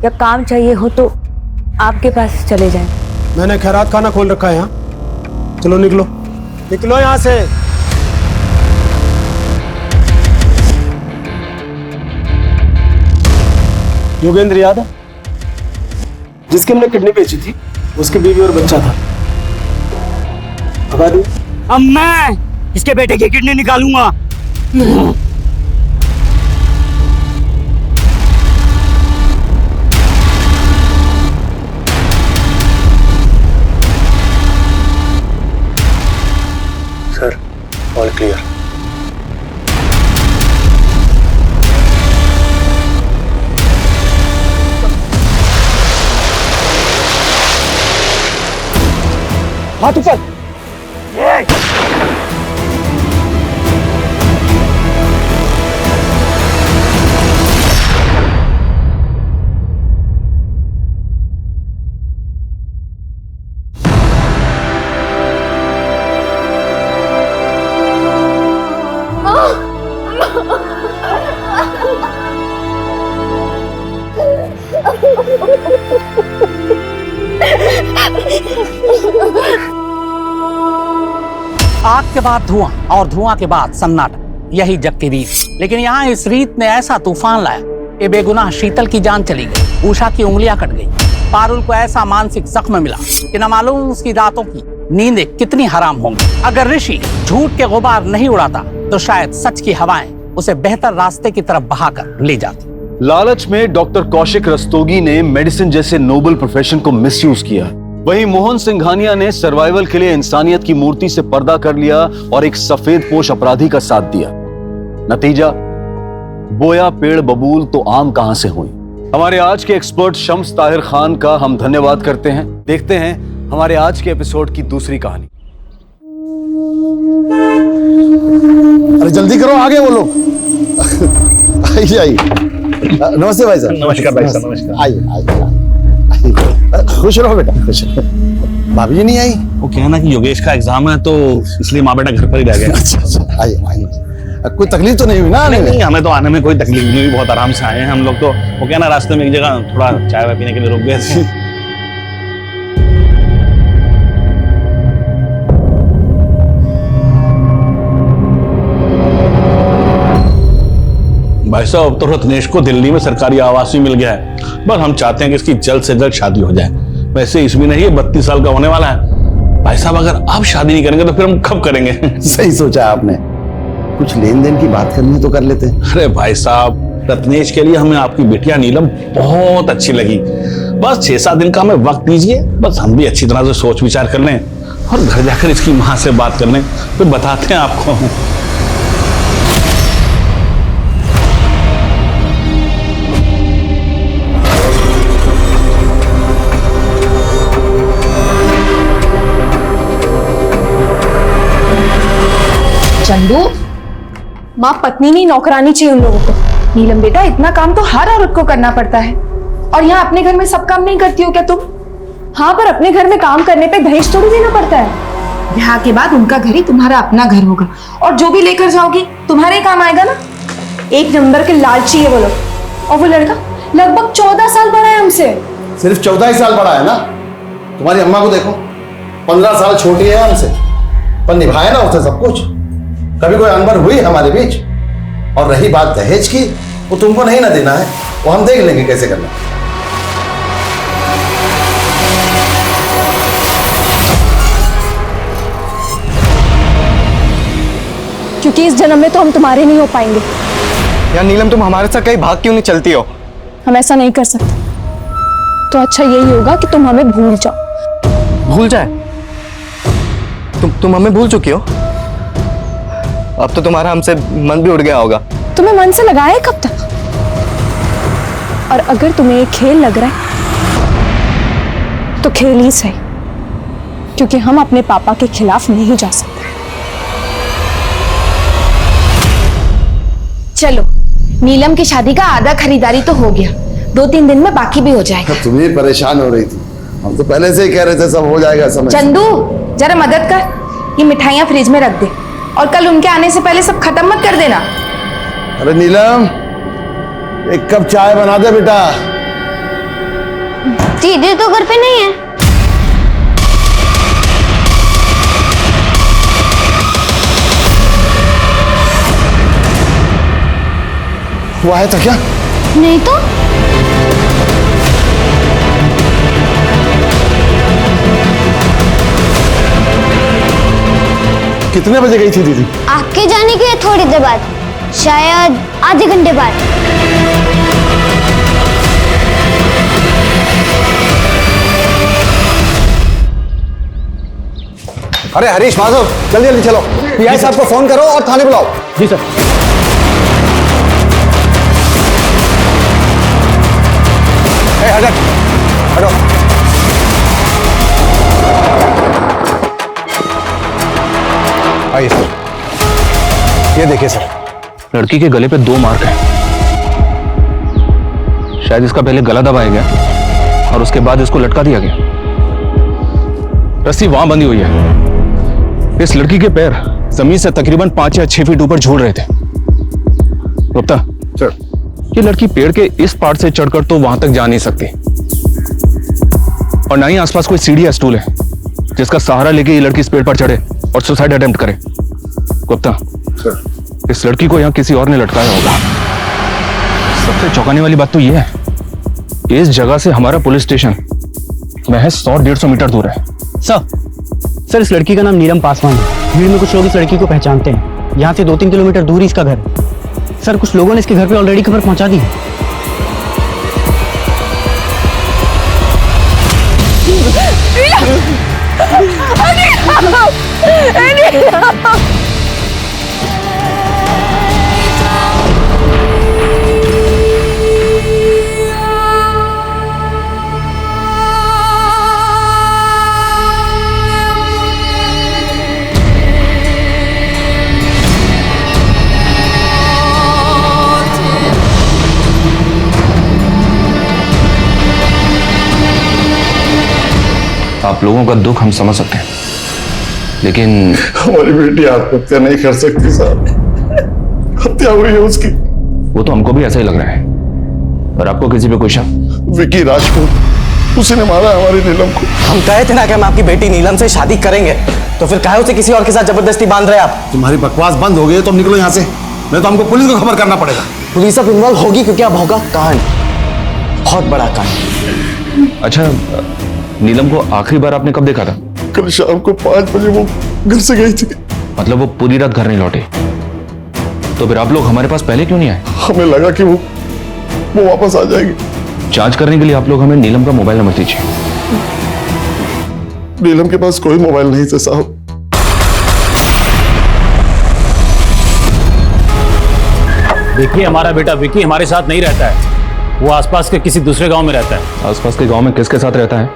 या काम चाहिए हो तो आपके पास चले जाएं। मैंने खैरात खाना खोल रखा है यहाँ। चलो निकलो निकलो यहाँ से। योगेंद्र याद है, जिसके हमने किडनी बेची थी? उसकी बीवी और बच्चा था। अब मैं इसके बेटे की किडनी निकालूंगा। Sir, all clear. हाथ ऊपर। आग के बाद धुआं और धुआं के बाद सन्नाटा, यही जग की रीत। लेकिन यहाँ इस रीत ने ऐसा तूफान लाया कि बेगुनाह शीतल की जान चली गई, उषा की उंगलियां कट गई, पारुल को ऐसा मानसिक जख्म मिला कि न मालूम उसकी रातों की नींदें कितनी हराम होंगी। अगर ऋषि झूठ के गुबार नहीं उड़ाता तो शायद सच की हवाएं उसे बेहतर रास्ते की तरफ बहाकर ले जाती। लालच में डॉक्टर कौशिक रस्तोगी ने मेडिसिन जैसे नोबल प्रोफेशन को मिसयूज किया। वहीं मोहन सिंघानिया ने सर्वाइवल के लिए इंसानियत की मूर्ति से पर्दा कर लिया और एक सफेद पोश अपराधी का साथ दिया। नतीजा, बोया पेड़ बबूल तो आम कहां से हुई। हमारे आज के एक्सपर्ट शम्स ताहिर खान का हम धन्यवाद करते हैं। देखते हैं हमारे आज के एपिसोड की दूसरी कहानी। अरे जल्दी करो, आगे बोलो। आइए आइए। नमस्ते भाई साहब। नमस्कार भाई साहब, नमस्कार। आइए आइए। खुश रहो बेटा, खुश रहो। भाभी जी नहीं आई? वो क्या ना कि योगेश का एग्जाम है तो इसलिए माँ बेटा घर पर ही रह गए। अच्छा, आइए आइए। कोई तकलीफ तो नहीं हुई ना आने में? नहीं, हमें तो आने में कोई तकलीफ नहीं हुई, बहुत आराम से आए हैं हम लोग। तो वो क्या ना रास्ते में एक जगह थोड़ा चाय वाय पीने के लिए रुक गए थे। भाई साहब, अब तो रत्नेश को दिल्ली में सरकारी आवास भी मिल गया है। बस हम चाहते हैं कि इसकी जल्द से जल्द शादी हो जाए। वैसे इसमें नहीं, 32 साल का होने वाला है। भाई साहब, अगर अब शादी नहीं करेंगे तो फिर हम कब करेंगे? सही सोचा आपने। कुछ लेन देन की बात करनी तो कर लेते हैं। अरे भाई साहब, रत्नेश के लिए हमें आपकी बेटियां नीलम बहुत अच्छी लगी। बस 6-7 दिन का हमें वक्त दीजिए, बस हम भी अच्छी तरह से सोच विचार कर लें और घर जाकर इसकी माँ से बात कर लें, फिर बताते हैं आपको। चंदू, माँ पत्नी नहीं नौकरानी चाहिए उन लोगों को। नीलम बेटा, इतना काम तो हर औरत को करना पड़ता है, और यहाँ अपने घर में सब काम नहीं करती हो क्या तुम? हाँ, पर अपने घर में काम करने पे दहेज थोड़ी देना पड़ता है। ब्याह के बाद उनका घर ही तुम्हारा अपना घर होगा, और जो भी लेकर जाओगी तुम्हारे काम आएगा ना। एक नंबर के लालची है वो लोग। और वो लड़का लगभग 14 साल बड़ा है हमसे। सिर्फ 14 ही साल बड़ा है ना? तुम्हारी अम्मा को देखो, 15 साल छोटी है हमसे, पर निभाया ना उसने सब कुछ। कभी कोई अनबन हुई हमारे बीच? और रही बात दहेज की, वो तुमको नहीं ना देना है, वो हम देख लेंगे कैसे करना। क्योंकि इस जन्म में तो हम तुम्हारे नहीं हो पाएंगे। यार नीलम, तुम हमारे साथ कहीं भाग क्यों नहीं चलती हो? हम ऐसा नहीं कर सकते। तो अच्छा यही होगा कि तुम हमें भूल जाओ। भूल जाए? तुम हमें भूल चुकी हो? अब तो तुम्हारा हमसे मन भी उड़ गया होगा। तुम्हें मन से लगाए कब तक? और अगर तुम्हें ये खेल लग रहा है तो खेल ही सही, क्योंकि हम अपने पापा के खिलाफ नहीं जा सकते। चलो, नीलम की शादी का आधा खरीदारी तो हो गया, 2-3 दिन में बाकी भी हो जाएगा। तुम ही परेशान हो रही थी, हम तो पहले से ही कह रहे थे सब हो जाएगा समय। चंदू, जरा मदद कर, ये मिठाइयाँ फ्रिज में रख दे, और कल उनके आने से पहले सब खत्म मत कर देना। अरे नीलम, एक कप चाय बना दे बेटा। दीदी तो घर पे नहीं है। वो आया था क्या? नहीं तो। कितने बजे गई थी दीदी? आपके जाने के थोड़ी देर बाद, शायद आधे घंटे बाद। अरे हरीश, माधव, जल्दी जल्दी चलो, पीआई साहब को फोन करो और थाने बुलाओ। जी सर। हटो। आइए सर, ये देखिए सर। लड़की के गले पे 2 मार्क हैं। शायद इसका पहले गला दबाया गया और उसके बाद इसको लटका दिया गया। रस्सी वहां बंधी हुई है। इस लड़की के पैर जमीन से तकरीबन 5 या 6 फीट ऊपर झूल रहे थे। गुप्ता सर, ये लड़की पेड़ के इस पार्ट से चढ़कर तो वहां तक जा नहीं सकती, और ना ही आसपास कोई सीढ़ी या स्टूल है जिसका सहारा लेके ये लड़की इस पेड़ पर चढ़े। और सुसाइड अटेम्प्ट करे। गुप्ता, इस लड़की को यहाँ किसी और ने लटकाया होगा। सबसे चौंकाने वाली बात तो यह है, इस जगह से हमारा पुलिस स्टेशन महज 100-150 मीटर दूर है। सर इस लड़की का नाम नीलम पासवान है। भीड़ में कुछ लोग इस लड़की को पहचानते हैं। यहाँ से 2-3 किलोमीटर दूर ही इसका घर है। सर कुछ लोगों ने इसके घर पे ऑलरेडी खबर पहुंचा दी है। आप लोगों का दुख हम समझ सकते हैं, लेकिन हमारी बेटी आत्महत्या नहीं कर सकती साहब, हत्या हुई है उसकी। वो तो हमको भी ऐसा ही लग रहा है। और आपको किसी पे कोई शक? विकी राजपूत, उसी ने मारा हमारी नीलम को। हम कहे थे ना कि हम आपकी बेटी नीलम से शादी करेंगे, तो फिर काहे उसे किसी और के साथ जबरदस्ती बांध रहे आप? तुम्हारी बकवास बंद हो गई तो निकलो यहाँ से, नहीं तो हमको पुलिस को खबर करना पड़ेगा। पुलिस अब इन्वॉल्व होगी क्योंकि अब होगा कांड, बहुत बड़ा कांड। अच्छा, नीलम को आखिरी बार आपने कब देखा था? कल शाम को 5 बजे वो घर से गई थी। मतलब वो पूरी रात घर नहीं लौटे? तो फिर आप लोग हमारे पास पहले क्यों नहीं आए? हमें लगा कि वो वापस आ जाएगी। जांच करने के लिए आप लोग हमें नीलम का मोबाइल नंबर दीजिए। नीलम के पास कोई मोबाइल नहीं था साहब। देखिए, हमारा बेटा विकी हमारे साथ नहीं रहता है। वो आसपास के किसी दूसरे गांव में रहता है। आसपास के गांव में किसके साथ रहता है,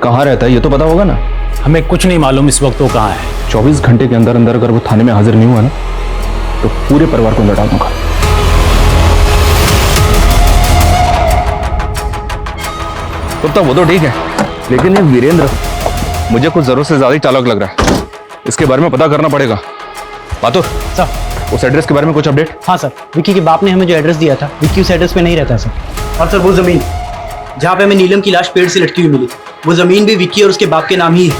कहाँ रहता है, ये तो पता होगा ना? हमें कुछ नहीं मालूम इस वक्त वो कहाँ है। 24 घंटे के अंदर अंदर अगर वो थाने में हाजिर नहीं हुआ ना, तो पूरे परिवार को लौटा दूंगा। तो वो तो ठीक है, लेकिन ये वीरेंद्र मुझे कुछ जरूरत से ज्यादा ही चालाक लग रहा है। इसके बारे में पता करना पड़ेगा। बातुर सर, उस एड्रेस के बारे में कुछ अपडेट? हाँ सर, विक्की के बाप ने हमें जो एड्रेस दिया था, विक्की उस एड्रेस पे नहीं रहता सर। और सर वो जमीन जहाँ पे हमें नीलम की लाश पेड़ से लटकी हुई मिली, वो जमीन भी विक्की और उसके बाप के नाम ही है।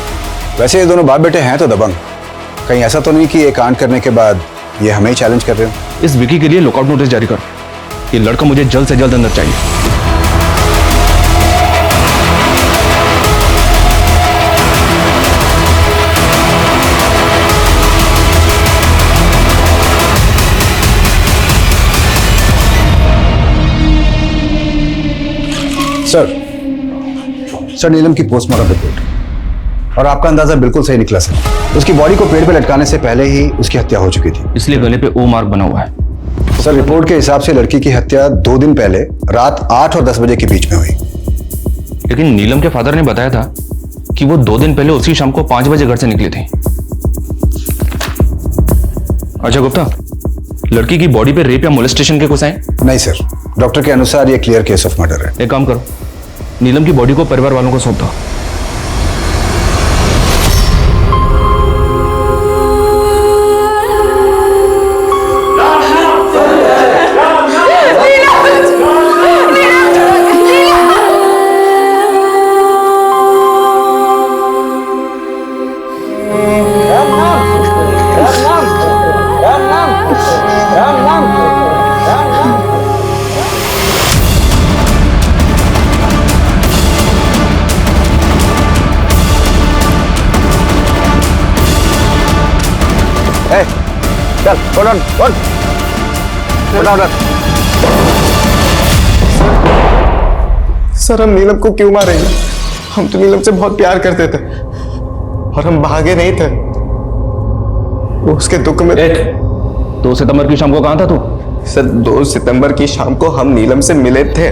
वैसे ये दोनों बाप बेटे हैं तो दबंग। कहीं ऐसा तो नहीं कि ये कांड करने के बाद ये हमें ही चैलेंज कर रहे हो? इस विकी के लिए लुकआउट नोटिस जारी करो। ये लड़का मुझे जल्द से जल्द अंदर चाहिए। सर नीलम की पोस्टमार्टम रिपोर्ट, और आपका अंदाजा बिल्कुल सही निकला सर। उसकी बॉडी को पेड़ पे लटकाने से पहले ही उसकी हत्या हो चुकी थी, इसलिए गले पे ओ मार्क बना हुआ है। सर रिपोर्ट के हिसाब से लड़की की हत्या 2 दिन पहले रात 8 और 10 बजे के बीच में हुई। लेकिन नीलम के फादर ने बताया था कि वो 2 दिन पहले उसी शाम को 5 बजे घर से निकली थी। अच्छा गुप्ता, लड़की की बॉडी पे रेप या मोलेस्टेशन के कुछ है? नहीं सर, डॉक्टर के अनुसार ये क्लियर केस ऑफ मर्डर है। एक काम करो, नीलम की बॉडी को परिवार वालों को सौंप दो। चल, सर हम नीलम को क्यों मारेंगे? हम तो नीलम से बहुत प्यार करते थे और हम भागे नहीं थे। वो उसके दुख में। 2 सितंबर की शाम को कहाँ था तू? सर 2 सितंबर की शाम को हम नीलम से मिले थे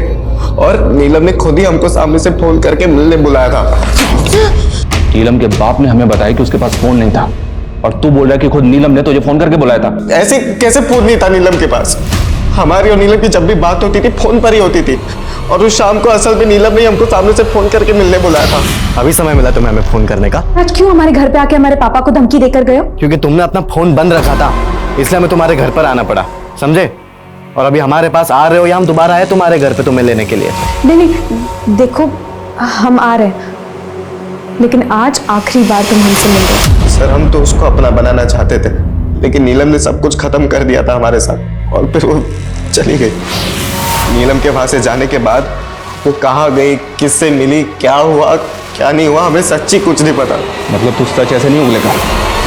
और नीलम ने खुद ही हमको सामने से फोन करके मिलने बुलाया था। नीलम के बाप ने हमें बताया कि उसके पास फोन नहीं था, और तू बोल रहा है कि खुद नीलम ने तुझे फोन करके बुलाया था। ऐसे कैसे फोन नहीं था नीलम के पास? हमारी और नीलम की जब भी बात होती थी फोन पर ही होती थी, और उस शाम को असल में नीलम ने हमको सामने से फोन करके मिलने बुलाया था। अभी समय मिला तुम्हें हमें फोन करने का? आज क्यों हमारे घर पे आके हमारे पापा को धमकी देकर गए हो? क्योंकि तुमने अपना फोन बंद रखा था, इसलिए हमें तुम्हारे घर पर आना पड़ा, समझे? और अभी हमारे पास आ रहे हो या हम दोबारा आए तुम्हारे घर पे तुम्हें लेने के लिए? नहीं, देखो हम आ रहे हैं, लेकिन आज आखिरी बार तुम हमसे मिल रहे हो। सर हम तो उसको अपना बनाना चाहते थे, लेकिन नीलम ने सब कुछ खत्म कर दिया था हमारे साथ और फिर वो चली गई। नीलम के वहां से जाने के बाद वो कहाँ गई, किससे मिली, क्या हुआ क्या नहीं हुआ, हमें सच्ची कुछ नहीं पता। मतलब तू सच ऐसे नहीं उगलेगा?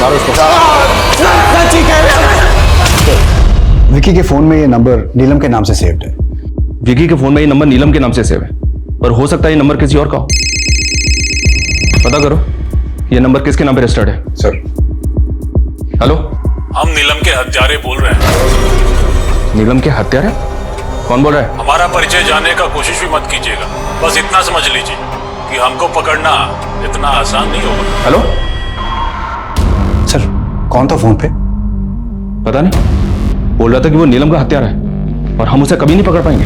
मारो इसको। सच्ची कह रहे हैं। विकी के फोन में ये नंबर नीलम के नाम से सेव्ड है। विकी के फोन में ये नंबर नीलम के नाम से सेव है, पर हो सकता है ये नंबर किसी और का हो। पता करो ये नंबर किसके नाम पे रजिस्टर्ड है। सर। हेलो, हम नीलम के हत्यारे बोल रहे हैं। नीलम के हत्यारे? कौन बोल रहा है? हमारा परिचय जानने का कोशिश भी मत कीजिएगा, बस इतना समझ लीजिए कि हमको पकड़ना इतना आसान नहीं होगा। हेलो सर, कौन था फोन पे? पता नहीं, बोल रहा था कि वो नीलम का हत्यारा है और हम उसे कभी नहीं पकड़ पाएंगे।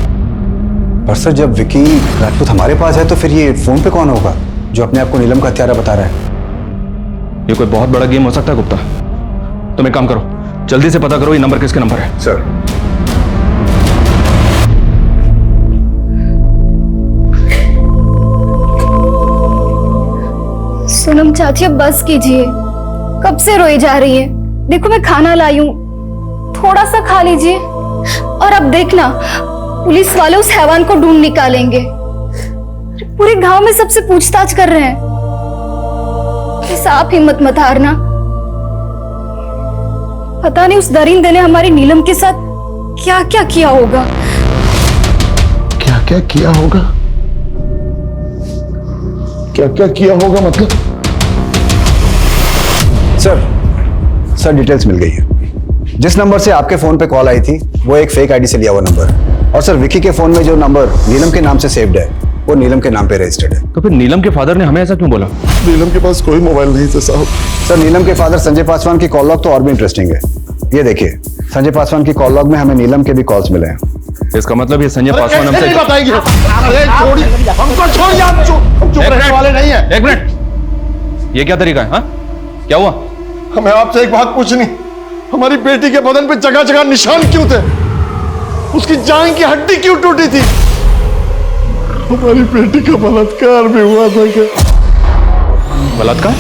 पर सर जब विकी राजपूत हमारे पास है तो फिर ये फोन पे कौन होगा जो अपने आप को नीलम का हत्यारा बता रहा है? ये कोई बहुत बड़ा गेम हो सकता है गुप्ता। तुम एक काम करो, जल्दी से पता करो ये नंबर किसके नंबर है। सर। सोनम चाची अब बस कीजिए, कब से रोई जा रही है। देखो मैं खाना लाई हूँ, थोड़ा सा खा लीजिए। और अब देखना पुलिस वाले उस हैवान को ढूंढ निकालेंगे। पूरे गांव में सबसे पूछताछ कर रहे हैं। बस आप हिम्मत मत हारना। पता नहीं उस दरिंदे ने हमारी नीलम के साथ क्या क्या किया होगा। क्या क्या किया होगा? क्या क्या किया होगा मतलब? सर डिटेल्स मिल गई है। जिस नंबर से आपके फोन पे कॉल आई थी वो एक फेक आईडी से लिया हुआ नंबर है। और सर विकी के फोन में जो नंबर नीलम के नाम से सेव्ड है वो नीलम के नाम पे रजिस्टर्ड है। तो फिर नीलम के फादर ने हमें ऐसा क्यों बोला? नीलम के पास कोई मोबाइल नहीं था साहब। सर नीलम के फादर संजय पासवान की कॉल लॉग तो और भी इंटरेस्टिंग है। ये देखिए, संजय पासवान की कॉल लॉग में हमें नीलम के भी कॉल्स मिले हैं। इसका मतलब ये संजय पासवान हमसे नहीं बताएंगे। अरे छोड़िए, हमको छोड़िए, आप चुप रहने वाले नहीं है। एक मिनट, ये क्या तरीका है? हाँ क्या हुआ? हमें आपसे एक बात पूछनी, हमारी बेटी के बदन पे जगह जगह निशान क्यों थे? उसकी जान की हड्डी क्यों टूटी थी? हमारी बेटी का बलात्कार भी हुआ था क्या? बलात्कार?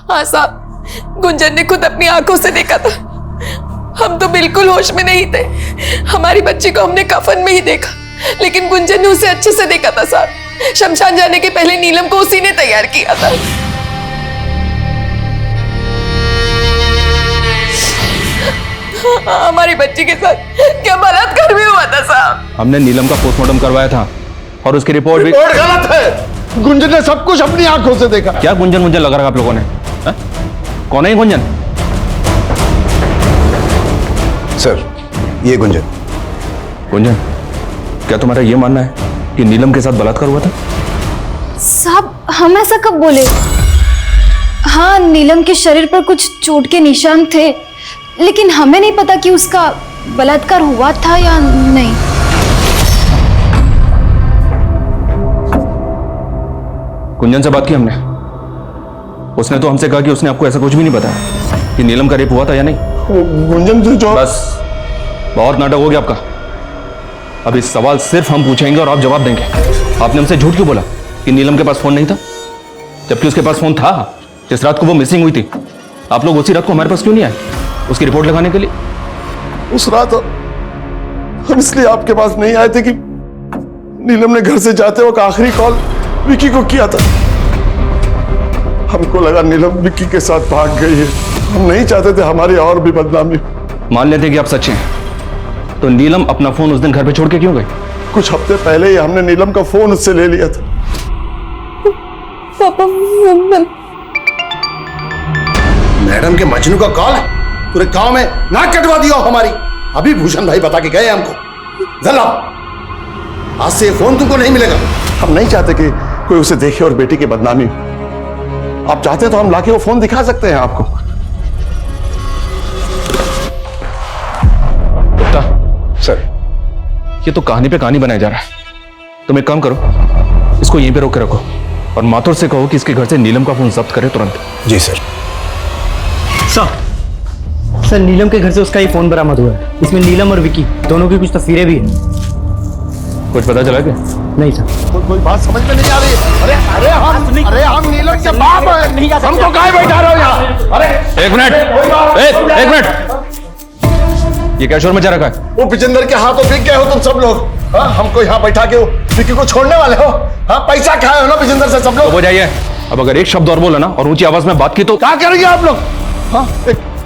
हाँ साहब, गुंजन ने खुद अपनी आंखों से देखा था। हम तो बिल्कुल होश में नहीं थे। हमारी बच्ची को हमने कफन में ही देखा, लेकिन गुंजन ने उसे अच्छे से देखा था साहब। शमशान जाने के पहले नीलम को उसी ने तैयार किया था। हमारी बच्ची के साथ क्या बलात्कार भी हुआ था साहब? हमने नीलम का पोस्टमार्टम करवाया था और उसकी रिपोर्ट भी गलत है। गुंजन ने सब कुछ अपनी आंखों से देखा। क्या गुंजन मुंजन लगा रखा आप लोगों ने? हा? कौन है गुंजन? सर ये गुंजन। गुंजन, क्या तुम्हारा ये मानना है कि नीलम के साथ बलात्कार हुआ था? साहब हम ऐसा कब बोले? हाँ नीलम के शरीर पर कुछ चोट के निशान थे, लेकिन हमें नहीं पता कि उसका बलात्कार हुआ था या नहीं। गुंजन से बात की हमने, उसने तो हमसे कहा कि उसने आपको ऐसा कुछ भी नहीं बताया कि नीलम का रेप हुआ था या नहीं। गुंजन से जो बस बहुत नाटक हो गया आपका। अब इस सवाल सिर्फ हम पूछेंगे और आप जवाब देंगे। आपने हमसे झूठ क्यों बोला कि नीलम के पास फोन नहीं था, जबकि उसके पास फोन था? जिस रात को वो मिसिंग हुई थी, आप लोग उसी रात को हमारे पास क्यों नहीं आए उसकी रिपोर्ट लगाने के लिए? उस रात हम इसलिए आपके पास नहीं आए थे कि नीलम ने घर से जाते वक्त आखिरी कॉल विकी को किया था। हमको लगा नीलम विकी के साथ भाग गई है। हम नहीं चाहते थे हमारी और भी बदनामी। मान लेते कि आप सच्चे हैं, तो नीलम अपना फोन उस दिन घर पे छोड़ के क्यों गई? कुछ हफ्ते पहले ही हमने नीलम का फोन उससे ले लिया था। पापा मैडम के मजनू का कॉल है, पूरे गांव में नाक कटवा दिया हमारी। अभी भूषण भाई बता के गए हमको। जरा आज से फोन तुमको नहीं मिलेगा। हम नहीं चाहते कि कोई उसे देखे और बेटी की बदनामी हो। आप चाहते तो हम लाके वो फोन दिखा सकते हैं आपको। गुप्ता सर, ये तो कहानी पे कहानी बनाया जा रहा है। तुम एक काम करो, इसको यहीं पे रोक के रखो और माथुर से कहो कि इसके घर से नीलम का फोन जब्त करे तुरंत। जी सर। सर नीलम के घर से उसका ही फोन बरामद हुआ है। इसमें नीलम और विकी दोनों की कुछ तस्वीरें भी हैं। कुछ पता चला क्या? नहीं सर। कोई बात समझ में नहीं आ रही। अरे हम नीलम के बाप हैं, हमको काहे बैठा रहे हो यहाँ? अरे एक मिनट, एक मिनट, ये क्या शोर मचा रखा है? वो विजेंद्र के हाथों बिक गए हो तुम सब लोग। हाँ, हमको यहाँ बैठा के विक्की को छोड़ने वाले हो? हाँ, पैसा खाए हो ना विजेंद्र से सब लोग। हो जाइए। अब अगर एक शब्द और बोला ना और ऊंची आवाज में बात की तो क्या करेंगे आप लोग? हाँ,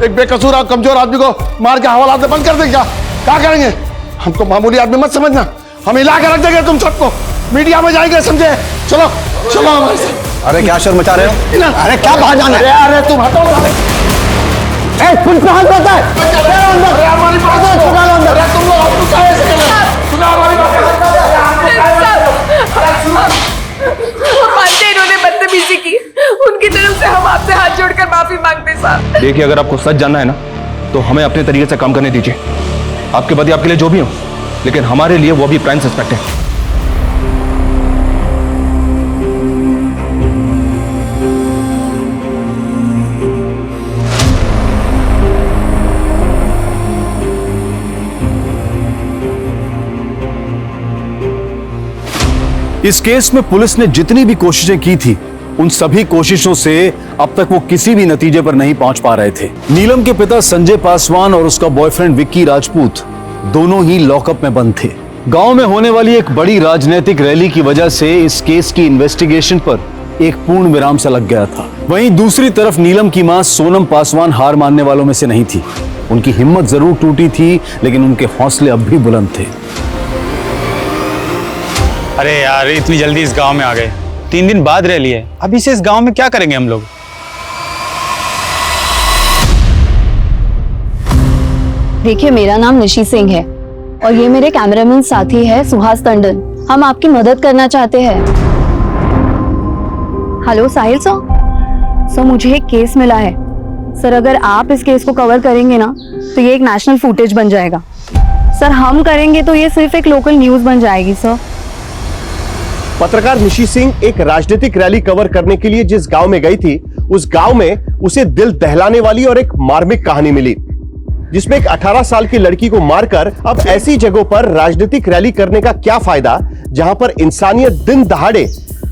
एक बेकसूर और कमजोर आदमी को मार के हवालात में बंद कर देंगे क्या करेंगे? हमको मामूली आदमी मत समझना, हम हिला के रख देंगे तुम सबको, मीडिया में जाएंगे, समझे? चलो चलो हमारे साथ। अरे क्या शोर मचा रहे हो? अरे क्या बाहर जाना है? अरे तुम हटो। पुलिस पे हाथ होता है। अरे हमारी बात है, सुना लो अंदर। अरे तुम लोग हमको काहे ऐसे कर रहे हो? सुना हमारी बात। हम मानते हैं इन्होंने बदतमीजी की, उनकी तरफ से हम आपसे हाथ जोड़कर माफी मांगते साहब। देखिए, अगर आपको सच जानना है ना तो हमें अपने तरीके से काम करने दीजिए। आपके पति आपके लिए जो भी हो, लेकिन हमारे लिए वो भी प्राइम सस्पेक्ट है। इस केस में पुलिस ने जितनी भी कोशिशें की थी, उन सभी कोशिशों से अब तक वो किसी भी नतीजे पर नहीं पहुंच पा रहे थे। नीलम के पिता संजय पासवान और उसका बॉयफ्रेंड विक्की राजपूत दोनों ही लॉकअप में बंद थे। गांव में होने वाली एक बड़ी राजनीतिक रैली की वजह से इस केस की इन्वेस्टिगेशन पर एक पूर्ण विराम सा लग गया था। वहीं दूसरी तरफ नीलम की मां सोनम पासवान हार मानने वालों में से नहीं थी। उनकी हिम्मत जरूर टूटी थी, लेकिन उनके हौसले अब भी बुलंद थे। अरे यार, इतनी जल्दी इस गांव में आ गए, 3 दिन बाद रैली है, अभी से इस गांव में क्या करेंगे हम लोग? देखिए, मेरा नाम निशी सिंह है और ये मेरे कैमरामैन साथी है सुहास टंडन। हम आपकी मदद करना चाहते हैं। हेलो साहिल सर, मुझे एक केस मिला है सर। अगर आप इस केस को कवर करेंगे ना तो ये एक नेशनल फुटेज बन जाएगा सर। हम करेंगे तो ये सिर्फ एक लोकल न्यूज बन जाएगी सर। पत्रकार निशी सिंह एक राजनीतिक रैली कवर करने के लिए जिस गांव में गई थी, उस गांव में उसे दिल दहलाने वाली और एक मार्मिक कहानी मिली, जिसमें एक 18 साल की लड़की को मारकर अब ऐसी जगहों पर राजनीतिक रैली करने का क्या फायदा जहां पर इंसानियत दिन दहाड़े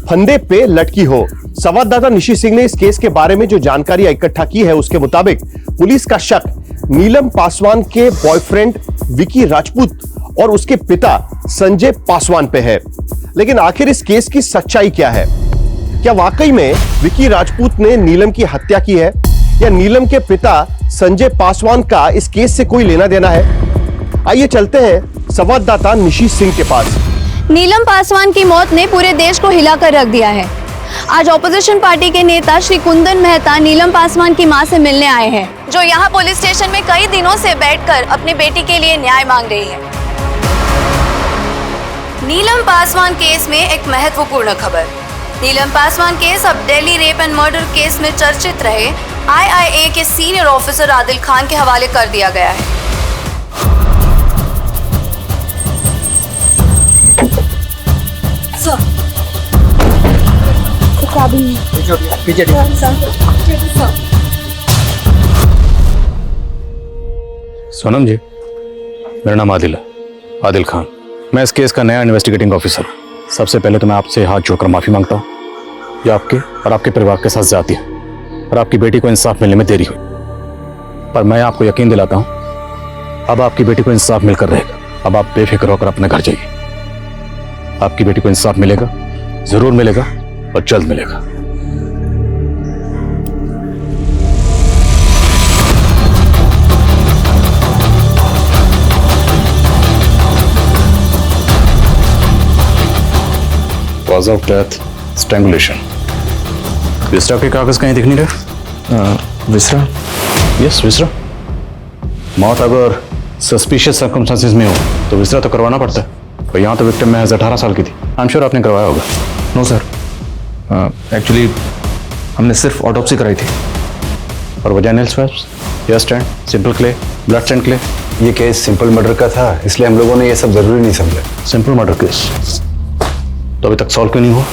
फंदे पे लटकी हो। संवाददाता निशी सिंह ने इस केस के बारे में जो जानकारी इकट्ठा की है, उसके मुताबिक पुलिस का शक नीलम पासवान के बॉयफ्रेंड विकी राजपूत और उसके पिता संजय पासवान पे है। लेकिन आखिर इस केस की सच्चाई क्या है? क्या वाकई में विकी राजपूत ने नीलम की हत्या की है या नीलम के पिता संजय पासवान का इस केस से कोई लेना देना है? आइए चलते हैं संवाददाता निशी सिंह के पास। नीलम पासवान की मौत ने पूरे देश को हिलाकर रख दिया है। आज ऑपोजिशन पार्टी के नेता श्री कुंदन मेहता नीलम पासवान की मां से मिलने आए हैं, जो यहाँ पुलिस स्टेशन में कई दिनों से बैठकर अपनी बेटी के लिए न्याय मांग रही है। नीलम पासवान केस में एक महत्वपूर्ण खबर। नीलम पासवान केस अब Delhi rape and murder case में चर्चित रहे IIA के सीनियर ऑफिसर आदिल खान के हवाले कर दिया गया है। सोनम जी, मेरा नाम आदिल है, आदिल खान। मैं इस केस का नया इन्वेस्टिगेटिंग ऑफिसर। सबसे पहले तो मैं आपसे हाथ जोड़कर माफी मांगता हूँ, ये आपके और आपके परिवार के साथ ज्यादती है और आपकी बेटी को इंसाफ मिलने में देरी हुई। पर मैं आपको यकीन दिलाता हूँ, अब आपकी बेटी को इंसाफ मिलकर रहेगा। अब आप बेफिक्र होकर अपने घर जाइए। आपकी बेटी को इंसाफ मिलेगा, जरूर मिलेगा और जल्द मिलेगा। Cause of death, strangulation. विसरा के कागज कहीं दिख नहीं रहे? विसरा? यस, विसरा। मौत अगर सस्पिशियस सर्कमस्टेंसेस में हो तो विसरा तो करवाना पड़ता है। पर यहाँ तो विक्टिम महज 18 साल की थी। आई एम श्योर आपने करवाया होगा। नो सर, एक्चुअली हमने सिर्फ ऑटोप्सी कराई थी। और vaginal swabs, hair stand, simple clay, blood stand clay. ये केस सिंपल मर्डर का था, इसलिए हम लोगों ने ये सब जरूरी नहीं समझा। सिंपल मर्डर केस तो अभी तक सॉल्व क्यों नहीं हुआ?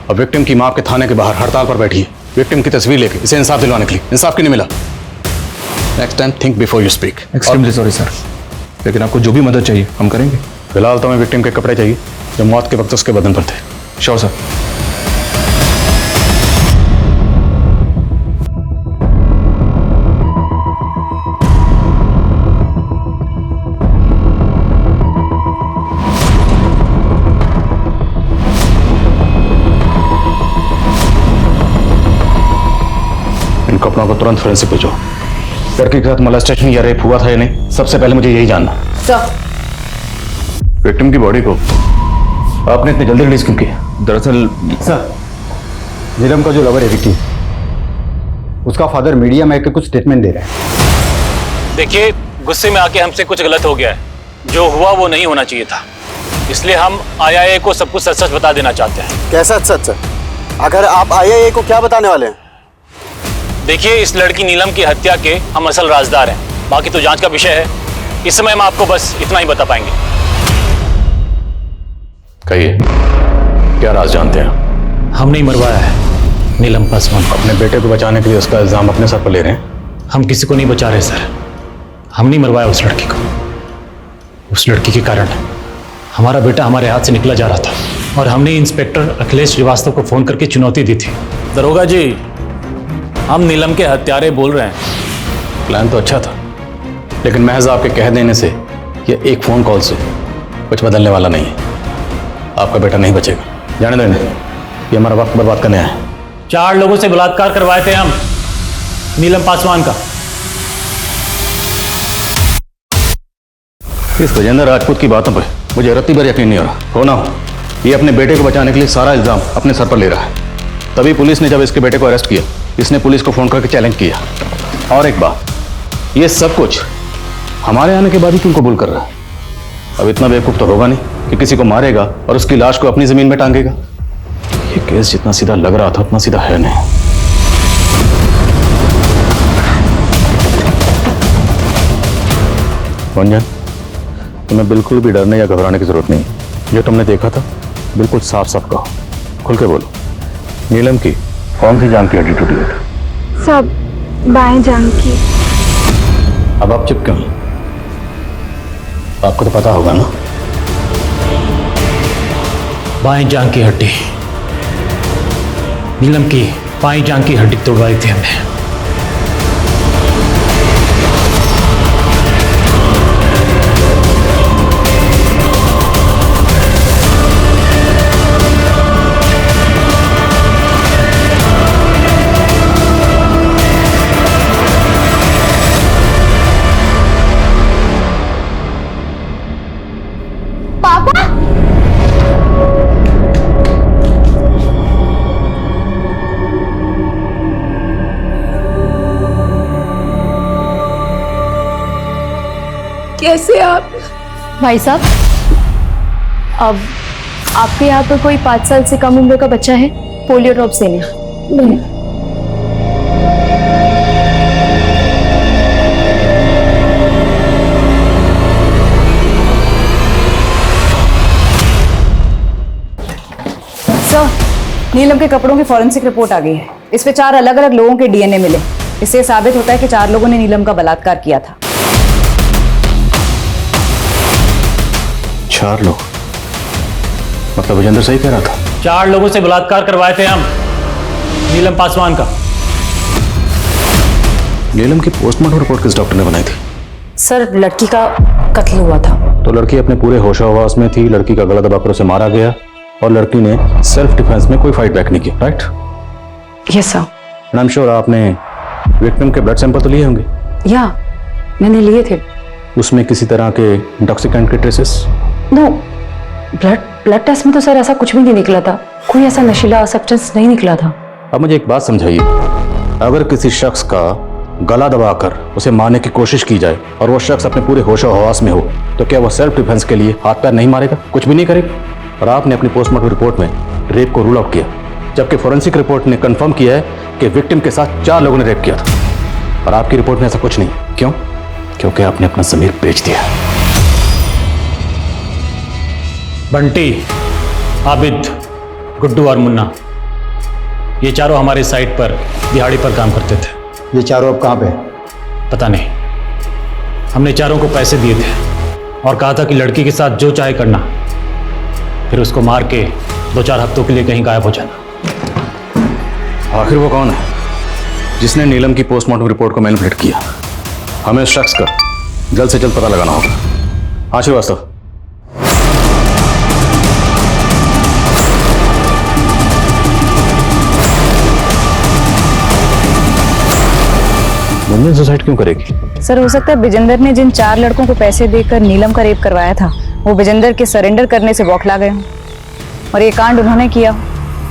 अब विक्टिम की मां आपके थाने के बाहर हड़ताल पर बैठी है, विक्टिम की तस्वीर लेके इसे इंसाफ दिलवाने के लिए। इंसाफ क्यों नहीं मिला? Next time think before you speak. Extremely sorry sir, लेकिन आपको जो भी मदद चाहिए हम करेंगे। फिलहाल तो हमें विक्टिम के कपड़े चाहिए जो मौत के वक्त उसके बदन पर थे। Sure sir. इन कपड़ों को तुरंत फोरेंसिक भेजो। लड़की के साथ मोलेस्टेशन या रेप हुआ था या नहीं, सबसे पहले मुझे यही जानना। विक्टिम की बॉडी को आपने इतनी जल्दी रिलीज क्यों किया? दरअसल सर, नीलम का जो लवर है विक्की, उसका फादर मीडिया में आकर कुछ स्टेटमेंट दे रहा है। देखिए, गुस्से में आके हमसे कुछ गलत हो गया है। जो हुआ वो नहीं होना चाहिए था, इसलिए हम IIA को सब कुछ सच सच बता देना चाहते हैं। कैसा सच सर? अगर आप IIA को क्या बताने वाले हैं? देखिए, इस लड़की नीलम की हत्या के हम असल राजदार हैं। बाकी तो जांच का विषय है। इस समय हम आपको बस इतना ही बता पाएंगे। कहिए, क्या राज जानते हैं? हम नहीं मरवाया है नीलम पासवान। अपने बेटे को बचाने के लिए उसका इल्जाम अपने सर पर ले रहे हैं? हम किसी को नहीं बचा रहे सर। हम नहीं मरवाया उस लड़की को। उस लड़की के कारण हमारा बेटा हमारे हाथ से निकला जा रहा था और हमने इंस्पेक्टर अखिलेश श्रीवास्तव को फोन करके चुनौती दी थी। दरोगा जी, हम नीलम के हत्यारे बोल रहे हैं। प्लान तो अच्छा था, लेकिन महज आपके कह देने से या एक फोन कॉल से कुछ बदलने वाला नहीं है। आपका बेटा नहीं बचेगा। जाने देने, ये हमारा वक्त बर्बाद करने आया है। 4 लोगों से बलात्कार करवाए थे हम नीलम पासवान का। इस गजेंद्र राजपूत की बातों पर मुझे रत्ती भर यकीन नहीं हो रहा। हो ना हो, ये अपने बेटे को बचाने के लिए सारा इल्जाम अपने सर पर ले रहा है। तभी पुलिस ने जब इसके बेटे को अरेस्ट किया, इसने पुलिस को फोन करके चैलेंज किया। और एक बात, ये सब कुछ हमारे आने के बाद ही क्यों कबूल कर रहा है? अब इतना बेवकूफ तो होगा नहीं कि किसी को मारेगा और उसकी लाश को अपनी जमीन में टांगेगा। ये केस जितना सीधा लग रहा था उतना सीधा है नहीं। गुंजन, तुम्हें बिल्कुल भी डरने या घबराने की जरूरत नहीं। जो तुमने देखा था बिल्कुल साफ साफ कहो, खुल के बोलो। नीलम की कौन सी जान की हड्डी टूटी हुई थी? सब बाएं जांघ की। अब आप चुप क्यों? आपको तो पता होगा ना। बाएं जांघ की हड्डी, नीलम की बाएं जांघ की हड्डी तोड़वाई थी हमने। कैसे आप? भाई साहब, अब आपके यहाँ पर कोई 5 साल से कम उम्र का बच्चा है पोलियो ड्रॉप से नहीं। सर, नीलम के कपड़ों की फॉरेंसिक रिपोर्ट आ गई है। इस पे 4 अलग अलग लोगों के DNA मिले। इससे साबित होता है कि 4 लोगों ने नीलम का बलात्कार किया था। 4 लोग? मतलब विजेंद्र सही कह रहा था। 4 लोगों से बलात्कार करवाए थे हम नीलम पासवान का। नीलम की पोस्टमार्टम रिपोर्ट किस डॉक्टर ने बनाई थी? सर, लड़की का कत्ल हुआ था। तो लड़की अपने पूरे होशाहवास में थी, लड़की का गला दबाकर उसे मारा गया और लड़की ने सेल्फ डिफेंस में कोई फाइट बैक नहीं की, right? Yes sir. I am sure आपने विक्टिम के ब्लड सैंपल तो लिए होंगे? या मैंने लिए थे। उसमें किसी तरह के इंटॉक्सिकेंट के ट्रेसेस? नो, ब्लड टेस्ट में तो सर ऐसा कुछ भी नहीं निकला था। कोई ऐसा नशीला सब्सटेंस नहीं निकला था। अब मुझे एक बात समझाइए, अगर किसी शख्स का गला दबाकर उसे मारने की कोशिश की जाए और वो शख्स अपने पूरे होशो हवास में हो, तो क्या वो सेल्फ डिफेंस के लिए हाथ पैर नहीं मारेगा, कुछ भी नहीं करेगा? और आपने अपनी पोस्टमार्टम रिपोर्ट में रेप को रूल आउट किया, जबकि फोरेंसिक रिपोर्ट ने कंफर्म किया है कि विक्टिम के साथ 4 लोगों ने रेप किया था। और आपकी रिपोर्ट में ऐसा कुछ नहीं। क्यों? क्योंकि आपने अपना ज़मीर बेच दिया। बंटी, आबिद, गुड्डू और मुन्ना, ये चारों हमारे साइट पर दिहाड़ी पर काम करते थे। ये चारों अब कहाँ पे? पता नहीं। हमने चारों को पैसे दिए थे और कहा था कि लड़की के साथ जो चाहे करना, फिर उसको मार के 2-4 हफ्तों के लिए कहीं गायब हो जाना। आखिर वो कौन है जिसने नीलम की पोस्टमार्टम रिपोर्ट को मैनिपुलेट किया? हमें उस शख्स का जल्द से जल्द पता लगाना होगा। हाँ श्रीवास्तव। मुंबई सुसाइड क्यों करेगी? सर हो सकता है विजेंदर ने जिन 4 लड़कों को पैसे देकर नीलम का रेप करवाया था, वो विजेंदर के सरेंडर करने से बौखला गए हों और ये कांड उन्होंने किया।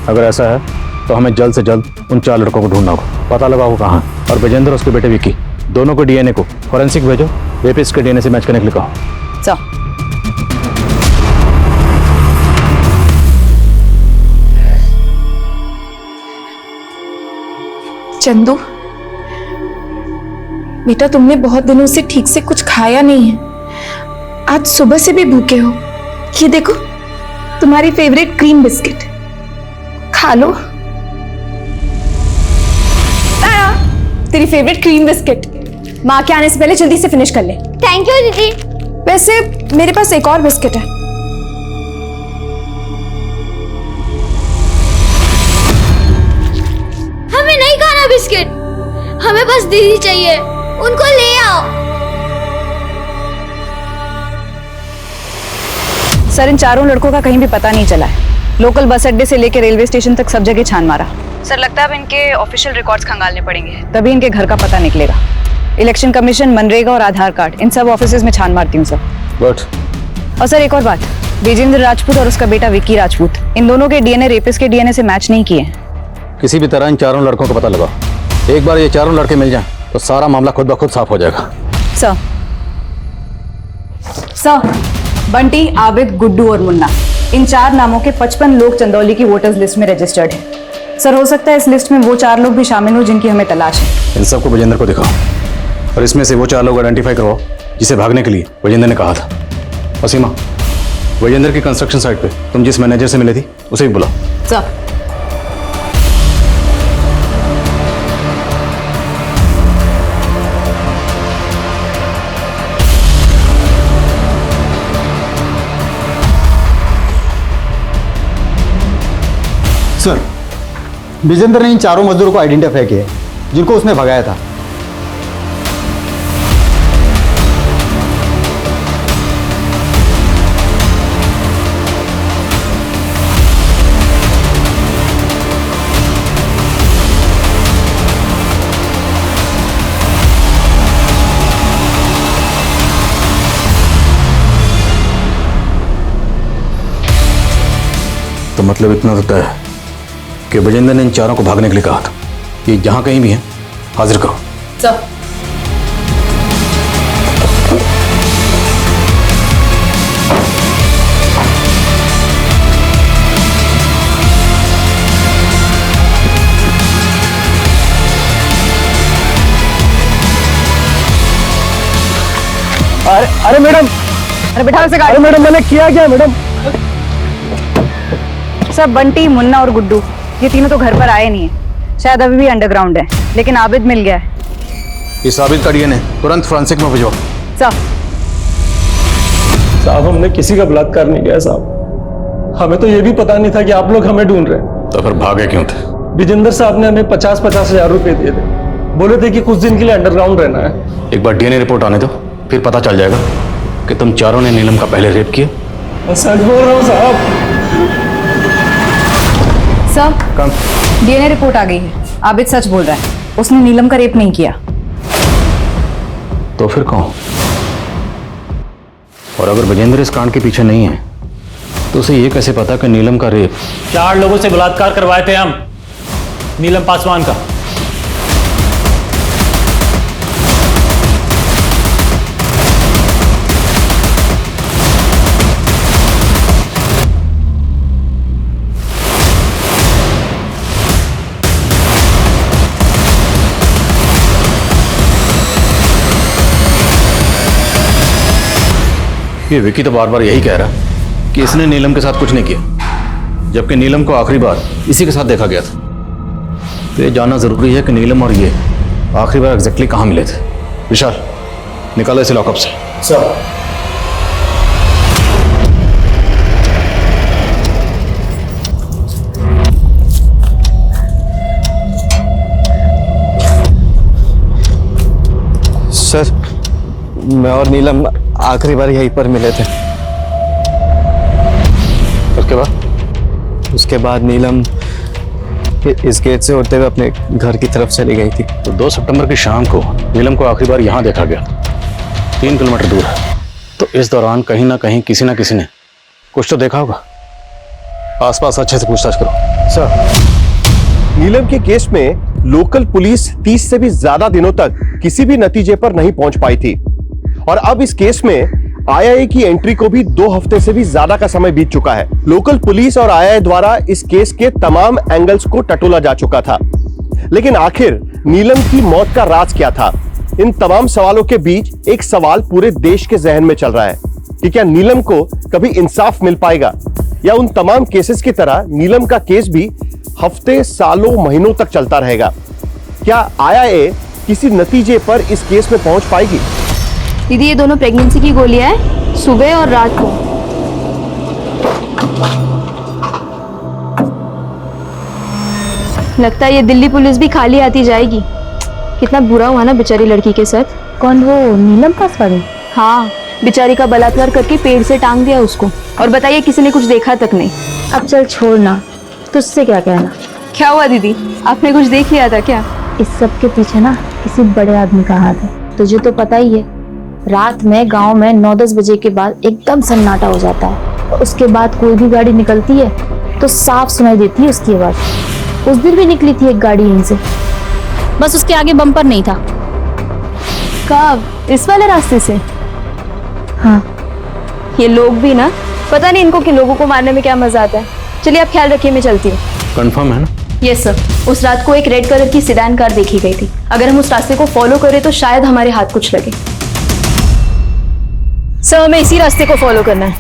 अगर ऐसा है तो हमें जल्द से जल्द उन 4 लड़कों को ढूंढना होगा, पता लगा वो कहाँ है। और विजेंदर और उसके बेटे विक्की दोनों को डीएनए को फॉरेंसिक भेजो, रेपिस्ट के डीएनए से मैच करने के लिए कहो। चंदू बेटा, तुमने बहुत दिनों से ठीक से कुछ खाया नहीं है। आज सुबह से भी भूखे हो। ये देखो तुम्हारी फेवरेट क्रीम बिस्किट, खा लो। तेरी फेवरेट क्रीम बिस्किट माँ के आने से पहले जल्दी से फिनिश कर ले। थैंक यू दीदी। वैसे मेरे पास एक और बिस्किट है। हमें नहीं खाना बिस्किट, हमें बस दीदी चाहिए, उनको ले आओ। सर इन 4 लड़कों का कहीं भी पता नहीं चला है। लोकल बस अड्डे से लेकर रेलवे स्टेशन तक सब जगह छान मारा। सर लगता है अब इनके ऑफिशियल रिकॉर्ड्स खंगालने पड़ेंगे, तभी इनके घर का पता निकलेगा। इलेक्शन कमीशन, मनरेगा और आधार कार्ड, इन सब ऑफिसेज में छान मारती हूँ सर। गुड। और सर एक और बात, विजेंद्र राजपूत और उसका बेटा विक्की राजपूत, इन दोनों के डीएनए रेपिस्ट के डीएनए से मैच नहीं किए। किसी भी तरह इन 4 लड़कों को पता लगाओ। एक बार ये 4 लड़के मिल जाएं तो सारा मामला खुद ब खुद साफ हो जाएगा। सर बंटी, आबिद, गुड्डू और मुन्ना, इन 4 नामों के 55 लोग चंदौली की वोटर्स लिस्ट में रजिस्टर्ड हैं। सर हो सकता है इस लिस्ट में वो 4 लोग भी शामिल हो जिनकी हमें तलाश है। इन सबको विजेंद्र को दिखाओ और इसमें से वो 4 लोग आइडेंटिफाई करवाओ जिसे भागने के लिए विजेंद्र ने कहा था। और सीमा, विजेंद्र की कंस्ट्रक्शन साइट पे तुम जिस मैनेजर से मिले थी उसे भी बुलाओ। सर सर विजेंद्र ने इन 4 मजदूरों को आइडेंटिफाई किया जिनको उसने भगाया था। तो मतलब इतना तो तय है कि विजेंद्र ने इन 4 को भागने के लिए कहा था। ये जहां कहीं भी है हाजिर करो। सर अरे मैडम, अरे बैठा से गाड़ी। अरे मैडम मैंने किया क्या मैडम? सर बंटी, मुन्ना और गुड्डू ये तीनों तो घर पर आए नहीं है, शायद अभी भी अंडरग्राउंड है, लेकिन आबिद मिल गया है। इस आबिद का डीएनए तुरंत फॉरेंसिक में भिजवाओ। साहब हमने किसी का बलात्कार नहीं किया साहब, हमें तो ये भी पता नहीं था कि आप लोग हमें ढूंढ रहे हैं। तो फिर भागे क्यों थे? विजेंद्र साहब ने हमें 50-50 हजार रुपए दिए थे, बोले थे कि कुछ दिन के लिए अंडरग्राउंड रहना है। एक बार डीएनए रिपोर्ट आने दो, फिर पता चल जाएगा कि तुम 4 ने नीलम का पहले रेप किया। सच बोल रहा हूँ साहब। सर डीएनए रिपोर्ट आ गई है, आबिद सच बोल रहा है, उसने नीलम का रेप नहीं किया। तो फिर कौन? और अगर विजेंद्र इस कांड के पीछे नहीं है तो उसे ये कैसे पता कि नीलम का रेप? 4 लोगों से बलात्कार करवाए थे हम, नीलम पासवान का। ये विकी तो बार बार यही कह रहा है कि इसने नीलम के साथ कुछ नहीं किया, जबकि नीलम को आखिरी बार इसी के साथ देखा गया था। तो ये जानना जरूरी है कि नीलम और ये आखिरी बार एग्जैक्टली कहाँ मिले थे। विशाल, निकालो इसे लॉकअप से। सर मैं और नीलम आखिरी बार यहीं पर मिले थे। उसके बाद नीलम इस गेट से होते हुए अपने घर की तरफ चली गई थी। तो 2 सितंबर की शाम को नीलम को आखिरी बार यहाँ देखा गया, 3 किलोमीटर दूर है। तो इस दौरान कहीं ना कहीं किसी ना किसी ने कुछ तो देखा होगा। आसपास अच्छे से पूछताछ करो। सर, नीलम के केस में लोकल पुलिस 30 से भी ज्यादा दिनों तक किसी भी नतीजे पर नहीं पहुंच पाई थी और अब इस केस में आईआईए की एंट्री को भी 2 हफ्ते से भी ज्यादा का समय बीत चुका है। लोकल पुलिस और आईआईए द्वारा इस केस के तमाम एंगल्स को टटोला जा चुका था, लेकिन आखिर नीलम की मौत का राज क्या था? इन तमाम सवालों के बीच एक सवाल पूरे देश के जहन में चल रहा है कि क्या नीलम को कभी इंसाफ मिल पाएगा या उन तमाम केसेस की तरह नीलम का केस भी हफ्ते, सालों, महीनों तक चलता रहेगा? क्या आईआईए किसी नतीजे पर इस केस में पहुंच पाएगी? दीदी, ये दोनों प्रेगनेंसी की गोलियां हैं, सुबह और रात को। लगता है ये दिल्ली पुलिस भी खाली आती जाएगी। कितना बुरा हुआ ना बेचारी लड़की के साथ। कौन, वो नीलम पास वाली? हाँ, बेचारी का बलात्कार करके पेड़ से टांग दिया उसको, और बताइए किसी ने कुछ देखा तक नहीं। अब चल छोड़ना, तुझसे क्या कहना। क्या हुआ दीदी, आपने कुछ देख लिया था क्या? इस सब के पीछे ना किसी बड़े आदमी का हाथ है, तुझे तो पता ही है। रात में गांव में 9-10 बजे के बाद एकदम सन्नाटा हो जाता है और उसके बाद कोई भी गाड़ी निकलती है तो साफ सुनाई देती है उसकी आवाज। उस दिन भी निकली थी एक गाड़ी यहीं से, बस उसके आगे बम्पर नहीं था। कब? इस वाले रास्ते से? हाँ। ये लोग भी ना, पता नहीं इनको कि लोगों को मारने में क्या मजा आता है। चलिए आप ख्याल रखिए, मैं चलती हूँ। कंफर्म है ना? यस सर, उस रात को एक रेड कलर की सेडान कार देखी गई थी। अगर हम उस रास्ते को फॉलो करें तो शायद हमारे हाथ कुछ लगे। सर, हमें इसी रास्ते को फॉलो करना है।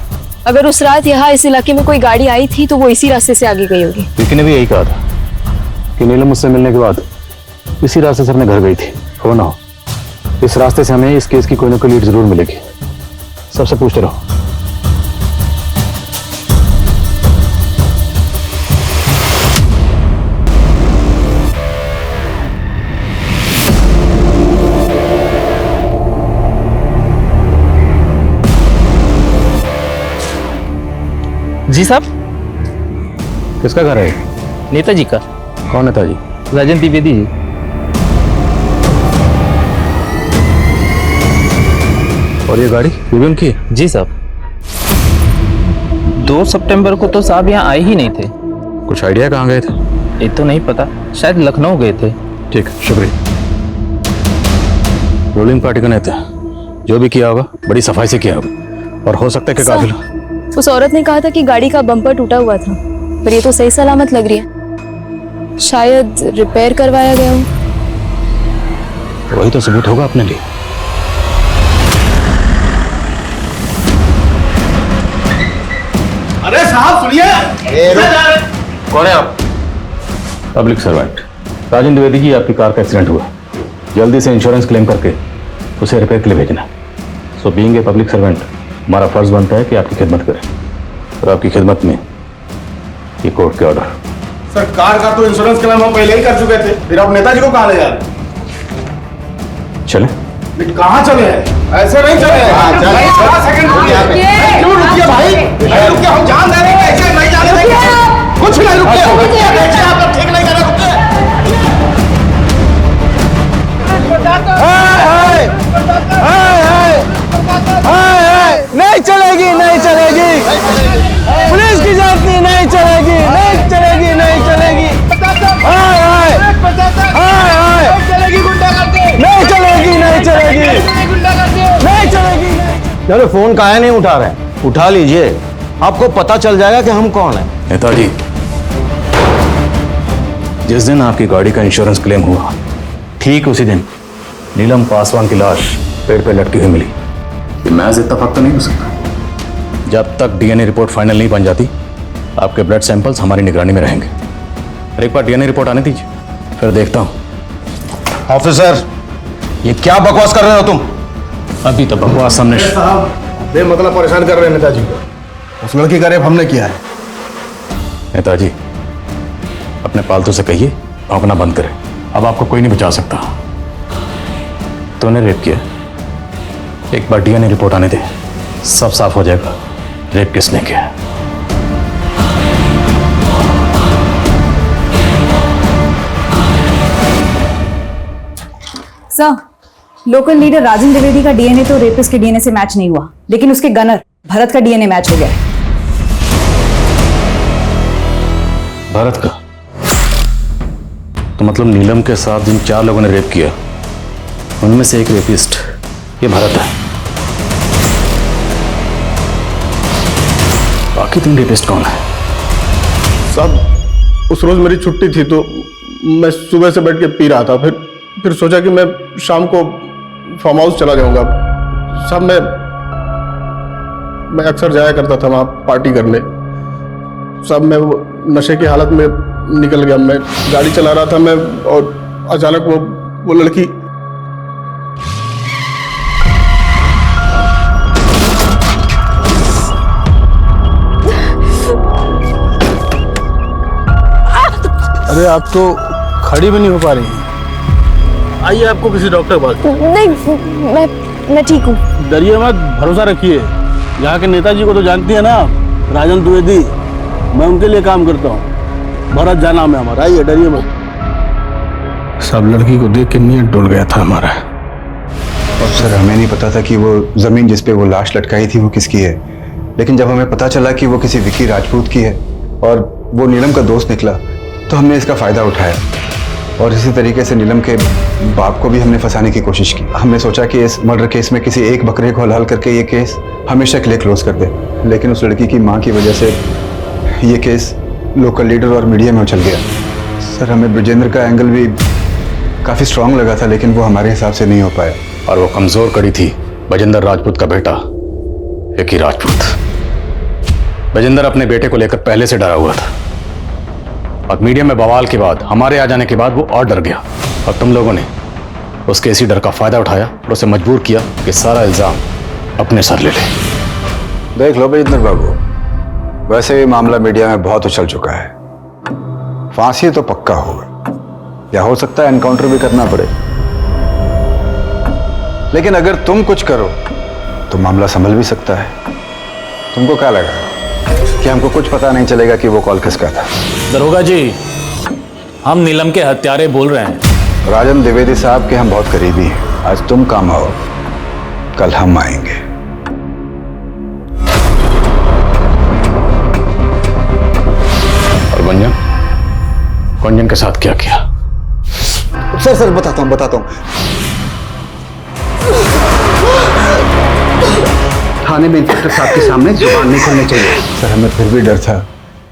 अगर उस रात यहाँ इस इलाके में कोई गाड़ी आई थी तो वो इसी रास्ते से आगे गई होगी। विकी ने भी यही कहा था कि नीलम मुझसे मिलने के बाद इसी रास्ते से अपने घर गई थी। हो ना हो, इस रास्ते से हमें इस केस की कोई ना कोई लीड जरूर मिलेगी। सबसे पूछते रहो। जी साहब। किसका घर है? नेताजी का। कौन नेताजी? राजन द्विवेदी जी। और ये गाड़ी ये भी उनकी? जी साहब। 2 सितंबर को तो साहब यहाँ आए ही नहीं थे। कुछ आइडिया कहाँ गए थे? ये तो नहीं पता, शायद लखनऊ गए थे। ठीक, शुक्रिया। रूलिंग पार्टी का नेता, जो भी किया होगा बड़ी सफाई से किया होगा और हो सकता है कि काफिल। उस औरत ने कहा था कि गाड़ी का बम्पर टूटा हुआ था, पर ये तो सही सलामत लग रही है। शायद रिपेयर करवाया गया हो। वही तो सबूत होगा अपने लिए। अरे साहब सुनिए। कौन है आप? पब्लिक सर्वेंट राजन द्विवेदी जी। आपकी कार का एक्सीडेंट हुआ, जल्दी से इंश्योरेंस क्लेम करके उसे रिपेयर के लिए भेजना। So being a public servant हमारा फर्ज बनता है कि आपकी खिदमत करें और आपकी खिदमत में ये कोर्ट के ऑर्डर। सर, कार का तो इंश्योरेंस क्लेम हम पहले ही कर चुके थे, फिर आप नेताजी को कहाँ ले जा रहे हैं? चले? कहाँ चले हैं? ऐसे नहीं चले हैं। सेकंड क्यों रुकिए भाई? नहीं रुकिए, हम जान दे रहे हैं, ऐसे नहीं जाने देंगे। कुछ नहीं, रुकिए। आप ठीक नहीं कर रहे, रुकिए। नहीं चलेगी, नहीं चलेगी। पुलिस की जाती नहीं चलेगी, नहीं चलेगी, नहीं चलेगी। नहीं चलेगी, नहीं चलेगी, नहीं चलेगी। चलो, फोन काहे नहीं उठा रहे हैं? उठा लीजिए, आपको पता चल जाएगा कि हम कौन हैं। नेताजी, जिस दिन आपकी गाड़ी का इंश्योरेंस क्लेम हुआ, ठीक उसी दिन नीलम पासवान की लाश पेड़ पे लटकी हुई मिली। ये महज इत्तेफाक तो नहीं हो सकता। जब तक डीएनए रिपोर्ट फाइनल नहीं बन जाती, आपके ब्लड सैंपल्स हमारी निगरानी में रहेंगे। और एक बार डीएनए रिपोर्ट आने दीजिए, फिर देखता हूं। ऑफिसर, ये क्या बकवास कर रहे हो तुम? अभी तो बकवास सामने। साहब बेमतलब परेशान कर रहे हैं नेताजी को। उस लड़की का रेप हमने किया है। नेताजी, अपने पालतू से कहिए भौंकना बंद करें। अब आपको कोई नहीं बचा सकता। तूने रेप किया, एक बार डीएनए रिपोर्ट आने दे, सब साफ हो जाएगा रेप किसने किया है। सर, लोकल लीडर राजन द्विवेदी का डीएनए तो रेपिस्ट के डीएनए से मैच नहीं हुआ, लेकिन उसके गनर भरत का डीएनए मैच हो गया है। भरत का? तो मतलब नीलम के साथ जिन 4 लोगों ने रेप किया उनमें से एक रेपिस्ट ये भरत है। बाकी 3 रेपिस्ट कौन है? साहब, उस रोज मेरी छुट्टी थी तो मैं सुबह से बैठ के पी रहा था, फिर सोचा कि मैं शाम को फार्म हाउस चला जाऊंगा। साहब, मैं अक्सर जाया करता था वहां पार्टी करने। साहब, मैं वो नशे की हालत में निकल गया। मैं गाड़ी चला रहा था मैं, और अचानक वो लड़की अरे आप तो खड़ी भी नहीं हो पा रही। आइए आपको किसी डॉक्टर के पास। नहीं, मैं ठीक हूँ। डरिए मत, भरोसा रखिए। यहाँ के नेताजी को तो जानती है ना, राजन द्विवेदी। मैं उनके लिए काम करता हूँ। भरत जा नाम है हमारा। आइए, डरिए मत। सब लड़की को देख के नीयत डोल गया था हमारा। और सर, हमें नहीं पता था कि वो जमीन जिस पे वो लाश लटकाई थी वो किसकी है, लेकिन जब हमें पता चला कि वो किसी विकी राजपूत की है और वो नीलम का दोस्त निकला, तो हमने इसका फायदा उठाया। और इसी तरीके से नीलम के बाप को भी हमने फंसाने की कोशिश की। हमने सोचा कि इस मर्डर केस में किसी एक बकरे को हलाल करके ये केस हमेशा के लिए क्लोज कर दे, लेकिन उस लड़की की माँ की वजह से ये केस लोकल लीडर और मीडिया में उछल गया। सर, हमें ब्रजेंद्र का एंगल भी काफ़ी स्ट्रांग लगा था, लेकिन वो हमारे हिसाब से नहीं हो पाया। और वो कमजोर कड़ी थी ब्रजेंद्र राजपूत का बेटा विकी राजपूत। ब्रजेंद्र अपने बेटे को लेकर पहले से डरा हुआ था, और मीडिया में बवाल के बाद, हमारे आ जाने के बाद वो और डर गया। और तुम लोगों ने उसके इसी डर का फायदा उठाया और उसे मजबूर किया कि सारा इल्जाम अपने सर ले ले। देख लो ब्रजेंद्र बाबू, वैसे ये मामला मीडिया में बहुत उछल चुका है। फांसी तो पक्का होगा, या हो सकता है एनकाउंटर भी करना पड़े। लेकिन अगर तुम कुछ करो तो मामला संभल भी सकता है। तुमको क्या लगा कि हमको कुछ पता नहीं चलेगा कि वो कॉल किसका था? दरोगा जी, हम नीलम के हत्यारे बोल रहे हैं। राजन द्विवेदी साहब के हम बहुत करीबी हैं। आज तुम काम आओ, कल हम आएंगे। और गुंजन के साथ क्या किया? सर बताता हूँ। थाने में इंस्पेक्टर साहब के सामने जुबान नहीं खोलनी चाहिए। सर, हमें फिर भी डर था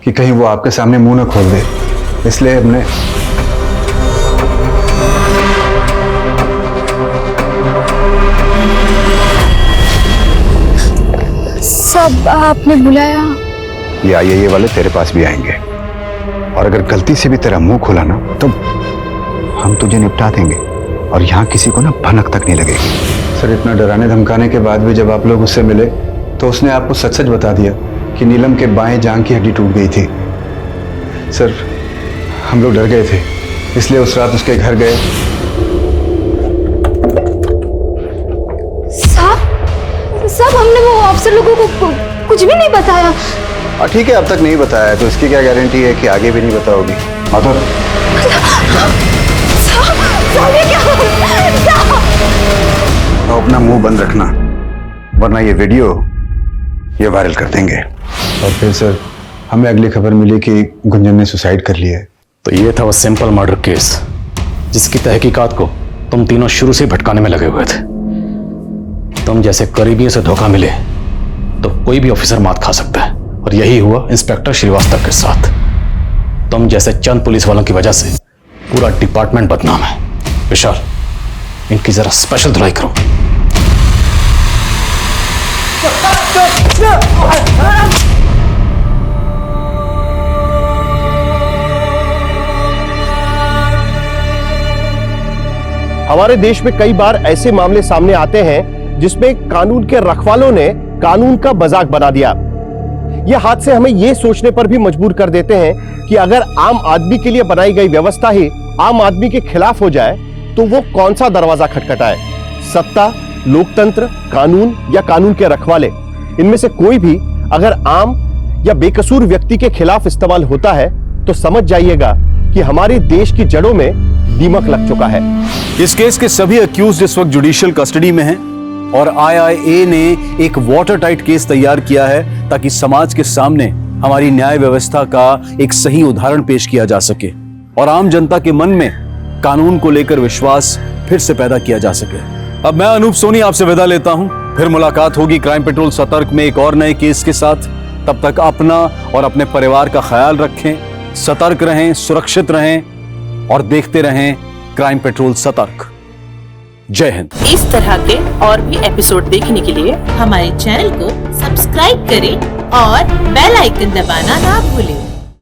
कि कहीं वो आपके सामने मुंह न खोल दे, इसलिए हमने सब आपने बुलाया? ये आईए वाले तेरे पास भी आएंगे, और अगर गलती से भी तेरा मुंह खोला ना तो हम तुझे निपटा देंगे, और यहाँ किसी को ना भनक तक नहीं लगेगी। सर, इतना डराने धमकाने के बाद भी जब आप लोग उससे मिले तो उसने आपको सच सच बता दिया कि नीलम के बाएं जांघ की हड्डी टूट गई थी। सर, हम लोग डर गए थे, इसलिए उस रात उसके घर गए। साहब, हमने वो अफसर लोगों को कुछ भी नहीं बताया। ठीक है, अब तक नहीं बताया तो इसकी क्या गारंटी है कि आगे भी नहीं बताओगी? माधुर, तो अपना मुंह बंद रखना, वरना ये वीडियो ये वायरल कर देंगे। और फिर सर, हमें अगली खबर मिली कि गुंजन ने सुसाइड कर लिया है। तो ये था वो सिंपल मर्डर केस जिसकी तहकीकात को तुम तीनों शुरू से भटकाने में लगे हुए थे। तुम जैसे करीबियों से धोखा मिले तो कोई भी ऑफिसर मात खा सकता है, और यही हुआ इंस्पेक्टर श्रीवास्तव के साथ। तुम जैसे चंद पुलिस वालों की वजह से पूरा डिपार्टमेंट बदनाम है। विशाल, इनकी जरा स्पेशल धुलाई करो। हमारे देश में कई बार ऐसे मामले सामने आते हैं जिसमें कानून के रखवालों ने कानून का मजाक बना दिया। ये हादसे हमें ये सोचने पर भी मजबूर कर देते हैं कि अगर आम आदमी के लिए बनाई गई व्यवस्था ही आम आदमी के खिलाफ हो जाए तो वो कौन सा दरवाजा खटखटाए। सत्ता लोकतंत्र, कानून या कानून के रखवाले, इनमें से कोई भी अगर आम या बेकसूर व्यक्ति के खिलाफ इस्तेमाल होता है तो समझ जाइएगा कि हमारे देश की जड़ों में दीमक लग चुका है। इस केस के सभी अक्यूज इस वक्त जुडिशियल कस्टडी में हैं और IIA ने एक वाटर टाइट केस तैयार किया है ताकि समाज के सामने हमारी न्याय व्यवस्था का एक सही उदाहरण पेश किया जा सके और आम जनता के मन में कानून को लेकर विश्वास फिर से पैदा किया जा सके। अब मैं अनूप सोनी आपसे विदा लेता हूं, फिर मुलाकात होगी क्राइम पेट्रोल सतर्क में एक और नए केस के साथ। तब तक अपना और अपने परिवार का ख्याल रखें, सतर्क रहें, सुरक्षित रहें और देखते रहें क्राइम पेट्रोल सतर्क। जय हिंद। इस तरह के और भी एपिसोड देखने के लिए हमारे चैनल को सब्सक्राइब करें और बेल आइकन दबाना ना भूलें।